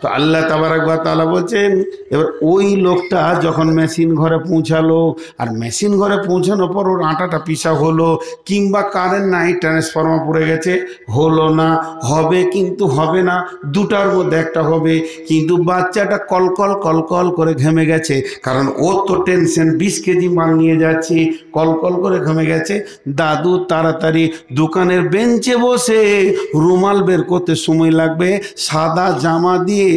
তো আল্লাহ তাবারাক ওয়া তাআলা বলছেন, এবার ওই লোকটা যখন মেশিন ঘরে পৌঁছালো, আর মেশিন ঘরে পৌঁছানোর পর ওর আটাটা পিসা হলো, কিংবা কারেন্ট নাই, ট্রান্সফরমার পড়ে গেছে, হলো না, হবে কিন্তু হবে না, দুটার মধ্যে একটা হবে। কিন্তু বাচ্চাটা কলকল কলকল করে ঘেমে গেছে, কারণ ওর তো টেনশন, 20 কেজি মাল নিয়ে যাচ্ছি, কলকল করে ঘেমে গেছে। দাদু তাড়াতাড়ি দোকানের বেঞ্চে বসে, রুমাল বের করতে সময় লাগবে, সাদা জামা দিয়ে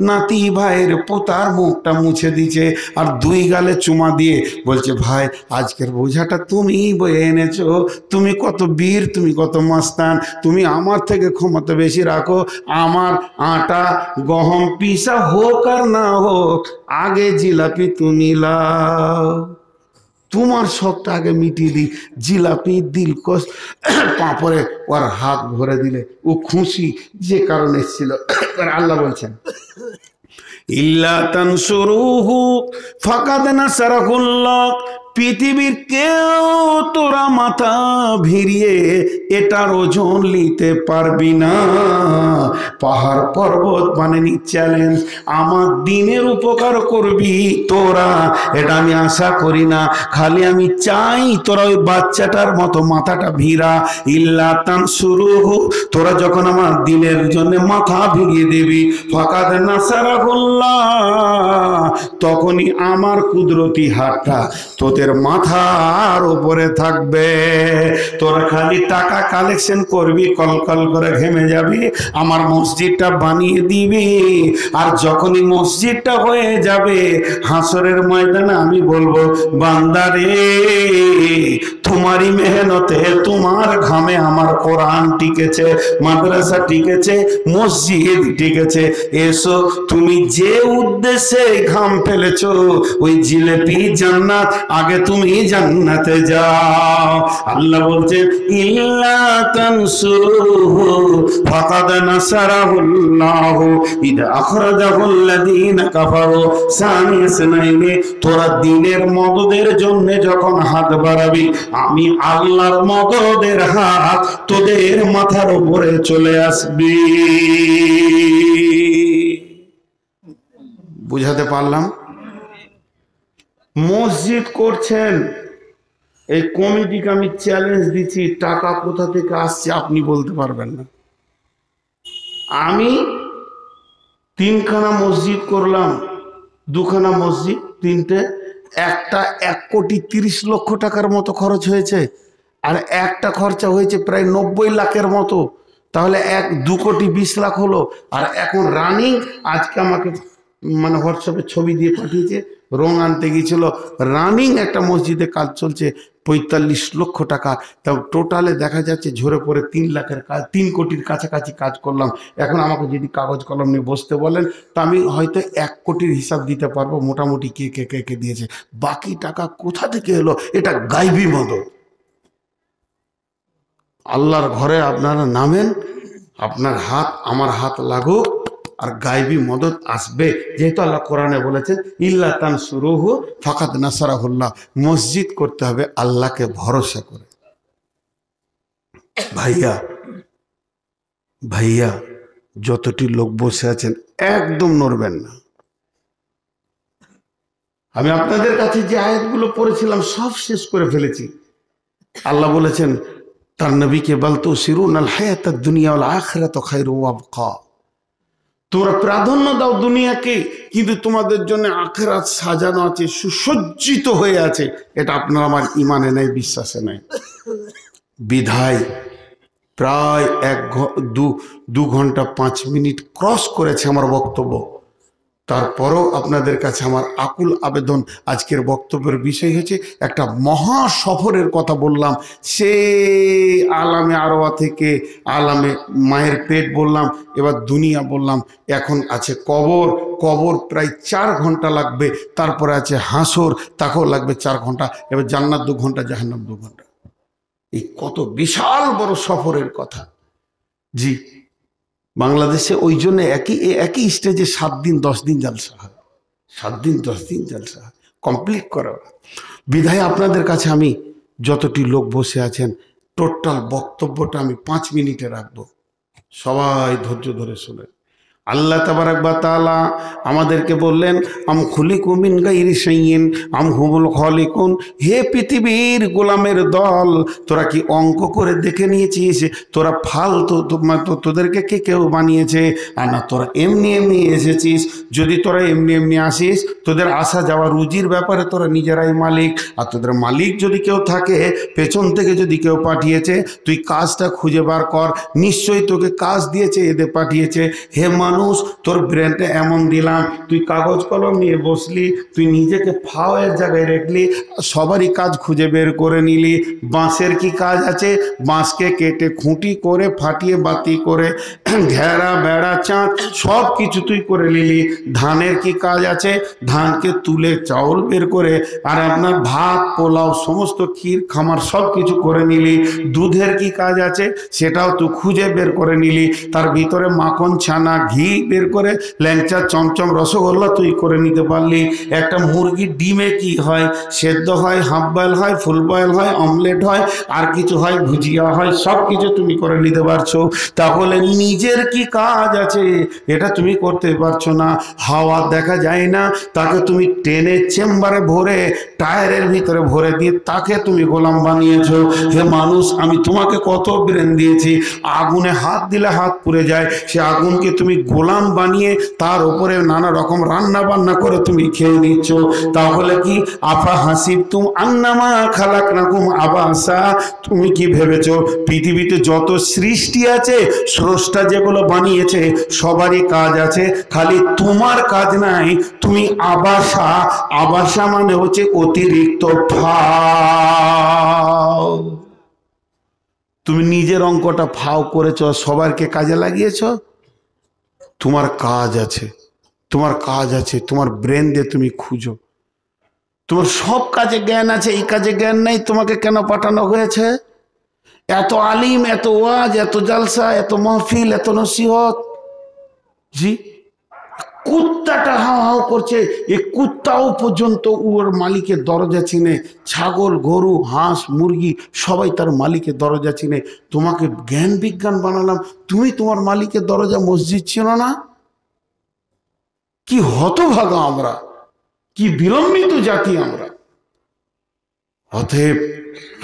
নাতি ভাইয়ের পোতার মুখটা মুছে দিচ্ছে, আর 2 গালে চুমা দিয়ে বলছে, ভাই আজকের বোঝাটা তুমি বয়ে এনেছো, তুমি কত বীর, তুমি কত মাস্তান, তুমি আমার থেকে ক্ষমতা বেশি রাখো, আমার আটা গহম পিসা হোক আর না হোক, আগে জিলাপি তুমি লাও, তোমার শখটা আগে মিটিয়ে দিই। জিলাপি দিলকশ পাঁপড়ে ওর হাত ভরে দিলে ও খুশি, যে কারণে এসেছিল। আল্লাহ বলছেন, ইল্লা তানসুরুহু ফাকাদ নাসারাহুল্লাহ, পৃথিবীর কেউ তোরা মাথা ভিড়িয়ে এটার ওজন নিতে পারবি না। পাহাড় পর্বত মানেনি চ্যালেঞ্জ, আমার দিনের উপকার করবি তোরা, এটা আমি আশা করি না, খালি আমি চাই তোরা ওই বাচ্চাটার মতো মাথাটা ভিড়া। ইল্লা তানসুরুহু, তোরা যখন আমার দিনের জন্য মাথা ভিড়িয়ে দিবি, ফাকাদ নাসারাহুল্লাহ, তখনই আমার কুদরতি হাতটা তোদের মাথার উপরে থাকবে। তোরা খালি টাকা কালেকশন করবি, কলকল করে ঘেমে যাবি, আমার মসজিদটা বানিয়ে দিবি, আর যখনই মসজিদটা হয়ে যাবে হাসরের ময়দানে আমি বলবো, বান্দারে তোমারই মেহনতে, তোমার ঘামে আমার কোরআন টিকেছে, মাদ্রাসা টিকেছে, মসজিদ টিকেছে, এসো তুমি যে উদ্দেশ্যে ঘাম ফেলেছো, ওই জিলেপি জান্নাত, আগে তুমি জান্নাতে যাও। আল্লাহ বলছেন, ইল্লা তানসুরুহু ফাকাদ নাসারাহুল্লাহ ইদ আখরাজাহুল্লাযীনা কাফারু সানিয়া ইসনাইনি, তোরা দ্বীনের মদদের জন্য যখন হাত বাড়াবি, আমি আল্লাহর মদদের হাত তোদের মাথার উপরে চলে আসবে। বুঝাতে পারলাম? মসজিদ করছেন, এই কমিটিকে আমি চ্যালেঞ্জ দিচ্ছি, টাকা কোথা থেকে আসছে আপনি বলতে পারবেন না। আমি 3খানা মসজিদ করলাম, 2খানা মসজিদ, 3টে, একটা 1,30,00,000 টাকার মতো খরচ হয়েছে, আর একটা খরচা হয়েছে প্রায় 90 লাখের মতো, তাহলে 2,20,00,000 হলো। আর এখন রানিং, আজকে আমাকে মানে হোয়াটসঅ্যাপে ছবি দিয়ে পাঠিয়েছে, রং আনতে গিয়েছিল, রানিং একটা মসজিদে কাজ চলছে, 45 লক্ষ টাকা। তা টোটালে দেখা যাচ্ছে ঝরে পড়ে 3 লাখের কাজ, 3 কোটির কাছাকাছি কাজ করলাম। এখন আমাকে যদি কাগজ কলম নিয়ে বসতে বলেন তা আমি হয়তো 1 কোটির হিসাব দিতে পারবো মোটামুটি কে কে কে কে দিয়েছে। বাকি টাকা কোথা থেকে এলো? এটা গাইবী মদত। আল্লাহর ঘরে আপনারা নামেন, আপনার হাত আমার হাত লাগুক, আর গাইবী মদত আসবে। যেহেতু আল্লাহ কোরআনে বলেছেন ইল্লা তানসুরুহু ফাকাদ নাসারাহুল্লাহ, মসজিদ করতে হবে আল্লাহকে ভরসা করে। ভাইয়া ভাইয়া যতটি লোক বসে আছেন একদম নড়বেন না। আমি আপনাদের কাছে যে আয়াতগুলো পড়েছিলাম সব শেষ করে ফেলেছি। আল্লাহ বলেছেন তার নবীকে বলতো সিরুনাল হায়াতাদ দুনিয়া ওয়াল আখিরাতু খায়রু ওয়া আবকা, তোমরা প্রাধান্য দাও দুনিয়াকে, কিন্তু তোমাদের জন্য আখিরাত সাজানো আছে, সুসজ্জিত হয়ে আছে। এটা আপনার আমার ইমানে নাই, বিশ্বাসে নাই। বিধায় প্রায় 2 ঘন্টা 5 মিনিট ক্রস করেছে আমার বক্তব্য। তারপরও আপনাদের কাছে আমার আকুল আবেদন, আজকের বক্তব্যের বিষয় হচ্ছে একটা মহা সফরের কথা বললাম। সে আলামে আরওয়া থেকে আলামে মায়ের পেট বললাম, এবার দুনিয়া বললাম, এখন আছে কবর। কবর প্রায় 4 ঘন্টা লাগবে, তারপরে আছে হাসর, তাকেও লাগবে 4 ঘন্টা, এবার জান্নাত 2 ঘন্টা, জাহান্নাম 2 ঘন্টা। এই কত বিশাল বড় সফরের কথা। জি, বাংলাদেশে ওই জন্য একই স্টেজে 7 দিন 10 দিন জালসা হয়, 7 দিন 10 দিন জালসা হয়, কমপ্লিট করা। বিধায় আপনাদের কাছে আমি যতটি লোক বসে আছেন টোটাল বক্তব্যটা আমি 5 মিনিটে রাখবো, সবাই ধৈর্য ধরে শুনে। আল্লাহ তাবারাক ওয়া তাআলা আমাদেরকে বললেন আম খুলিকু মিন গায়রি শাইইন আম হুমুল খালিকুন। হে পৃথিবীর গোলামের দল, তোরা কি অঙ্ক করে দেখে নিয়েছিস তোরা ফালতু তোদেরকে কে কেউ বানিয়েছে? আর না, তোরা এমনি এমনি এসেছিস। যদি তোরা এমনি এমনি আসিস, তোদের আসা যাওয়া রুজির ব্যাপারে তোরা নিজেরাই মালিক। আর তোদের মালিক যদি কেউ থাকে, পেছন থেকে যদি কেউ পাঠিয়েছে, তুই কাজটা খুঁজে বার কর, নিশ্চয়ই তোকে কাজ দিয়েছে, এদের পাঠিয়েছে। হে মানুষ, তোর ব্রেনটা এমন দিলাম, তুই কাগজ কলম নিয়ে বসলি, তুই নিজেকে ফাওয়ের জায়গায় রাখলি, সবারই কাজ খুঁজে বের করে নিলি। বাঁশের কি কাজ আছে? বাঁশকে কেটে খুঁটি করে ফাটিয়ে বাতি করে ঘেরা বেড়া চাঁদ সব কিছু তুই করে নিলি। ধানের কি কাজ আছে? ধানকে তুলে চাউল বের করে, আর আপনার ভাত পোলাও সমস্ত ক্ষীর খামার সব কিছু করে নিলি। দুধের কি কাজ আছে? সেটাও তুই খুঁজে বের করে নিলি। তার ভিতরে মাখন ছানা ঘি বের করে ল্যাংচা চমচম রসগোল্লা তুই করে নিতে পারলি। একটা মুরগির ডিমে কি হয়? সেদ্ধ হয়, হাফ বয়েল হয়, ফুল বয়েল হয়, অমলেট হয়, আর কিছু হয়, ভুজিয়া হয়, সব কিছু তুমি করে নিতে পারছো। তাহলে নিজের কি কাজ আছে? এটা তুমি করতে পারছো না। হাওয়া দেখা যায় না, তাকে তুমি টেনে চেম্বারে ভরে টায়ারের ভিতরে ভরে দিয়ে তাকে তুমি গোলাম বানিয়েছো। হে মানুষ, আমি তোমাকে কত ব্রেন দিয়েছি, আগুনে হাত দিলে হাত পুড়ে যায়, সে আগুনকে তুমি গোলাম বানিয়ে তার উপরে নানা রকম রান্না বান্না করে তুমি খেয়ে নিচ্ছ। তাহলে কি আফা হাসিবতুম আন্নামা খালাকনাকুম আবাসা, তুমি কি ভেবেছো পৃথিবীতে যত সৃষ্টি আছে, স্রষ্টা যেগুলো বানিয়েছে সবারই কাজ আছে, খালি তোমার কাজ নাই। তুমি আবাসা, আবাসা মানে হচ্ছে অতিরিক্ত ফাও। তুমি নিজের অঙ্কটা ফাও করেছ, সবারকে কাজে লাগিয়েছ। তোমার কাজ আছে, তোমার কাজ আছে, তোমার ব্রেন দিয়ে তুমি খুঁজো। তোমার সব কাজে জ্ঞান আছে, এই কাজে জ্ঞান নেই, তোমাকে কেন পাঠানো হয়েছে? এত আলিম, এত ওয়াজ, এত জালসা, এত মাহফিল, এত নসিহত। জি, কুত্তাটা হাও হাও করছে, এই কুত্তাও পর্যন্ত ওর মালিকের দরজা চিনে। ছাগল, গরু, হাঁস, মুরগি সবাই তার মালিকের দরজা চিনে। তোমাকে জ্ঞান বিজ্ঞান বানালাম, তুমি তোমার মালিকের দরজা মসজিদ ছিল না? কি হতভাগা আমরা, কি বিলম্বিত জাতি আমরা। অতএব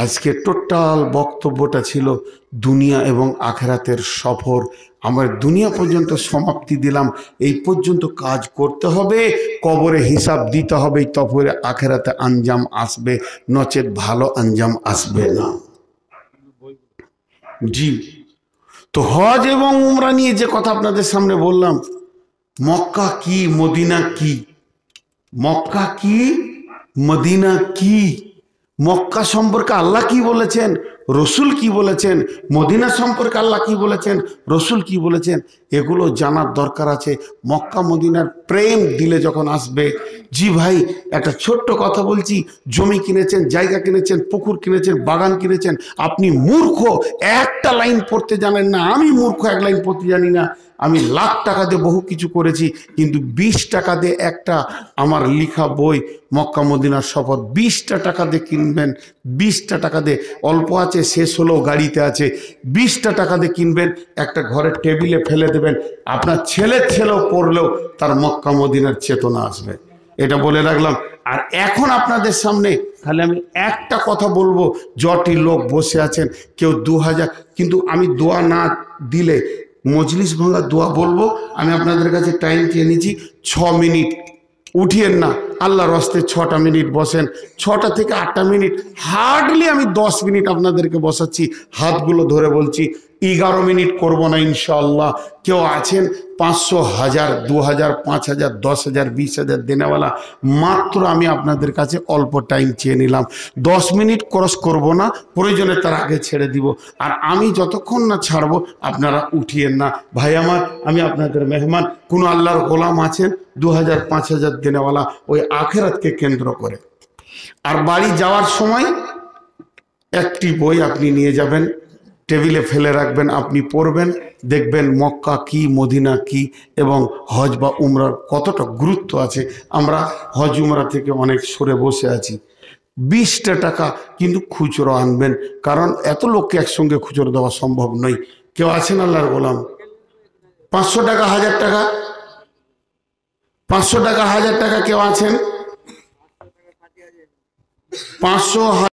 আজকে টোটাল বক্তব্যটা ছিল দুনিয়া এবং আখেরাতের সফর। আমরা দুনিয়া পর্যন্ত সমাপ্তি দিলাম, এই পর্যন্ত কাজ করতে হবে, কবরে হিসাব দিতে হবে, তবে আখেরাতে আঞ্জাম আসবে, নচেত ভালো আঞ্জাম আসবে না। জি, তো হজ এবং উমরা নিয়ে যে কথা আপনাদের সামনে বললাম, মক্কা কি মদিনা কি, মক্কা কি, মদিনা কি, মক্কা সম্পর্কে আল্লাহ কি বলেছেন, রসুল কি বলেছেন, মদিনা সম্পর্কে আল্লাহ কি বলেছেন, রসুল কি বলেছেন, এগুলো জানার দরকার আছে। মক্কা মদিনার প্রেম দিলে যখন আসবে, জি ভাই একটা ছোট্ট কথা বলছি, জমি কিনেছেন, জায়গা কিনেছেন, পুকুর কিনেছেন, বাগান কিনেছেন, আপনি মূর্খ, একটা লাইন পড়তে জানেন না। আমি মূর্খ, এক লাইন পড়তে জানি না। আমি লাখ টাকা দিয়ে বহু কিছু করেছি, কিন্তু 20 টাকা দিয়ে একটা আমার লিখা বই মক্কা মদিনার সফর 20টা টাকা দিয়ে কিনবেন, 20টা টাকা দিয়ে, অল্প আছে শেষ হলেও গাড়িতে আছে, 20টা টাকা দিয়ে কিনবেন, একটা ঘরের টেবিলে ফেলে দেবেন, আপনার ছেলেও পড়লেও তার মক্কা মদিনার চেতনা আসবে। এটা বলে রাখলাম। আর এখন আপনাদের সামনে খালি আমি একটা কথা বলবো, যটি লোক বসে আছেন, কেউ 2000, কিন্তু আমি দোয়া না দিলে মজলিস ভাঙা দোয়া বলবো। আমি আপনাদের কাছে টাইম চেয়ে নিচ্ছি 6 মিনিট, উঠিয়েন না, আল্লাহর রাস্তে 6টা মিনিট বসেন, 6টা থেকে 8টা মিনিট, হার্ডলি আমি 10 মিনিট আপনাদেরকে বসাচ্ছি, হাতগুলো ধরে বলছি 11 মিনিট করব না ইনশাআল্লাহ। কেউ আছেন 500, 1000, 2000, 5000, 10000, 20000 দেনেওয়ালা, মাত্র আমি আপনাদের কাছে অল্প টাইম চেয়ে নিলাম। 10 মিনিট ক্রস করব না, প্রয়োজনে তার আগে ছেড়ে দিব। আর আমি যতক্ষণ না ছাড়বো আপনারা উঠিয়েন না। ভাই আমার, আমি আপনাদের মেহমান। কোনো আল্লাহর গোলাম আছেন 2000, 5000 দেনেওয়ালা, ওই আখেরাতকে কেন্দ্র করে। আর বাড়ি যাওয়ার সময় একটি বই আপনি নিয়ে যাবেন, টেবিলে ফেলে রাখবেন, আপনি পড়বেন, দেখবেন মক্কা কি, মদিনা কি, এবং হজ বা উমরার কতটা গুরুত্ব আছে। আমরা হজ উমরা থেকে অনেক সরে বসে আছি। 20টা টাকা কিন্তু খুচরো আনবেন, কারণ এত লোককে একসঙ্গে খুচরো দেওয়া সম্ভব নয়। কেউ আছেন আল্লাহর গোলাম? 500 টাকা, 1000 টাকা, 500 টাকা, 1000 টাকা কেউ আছেন? 500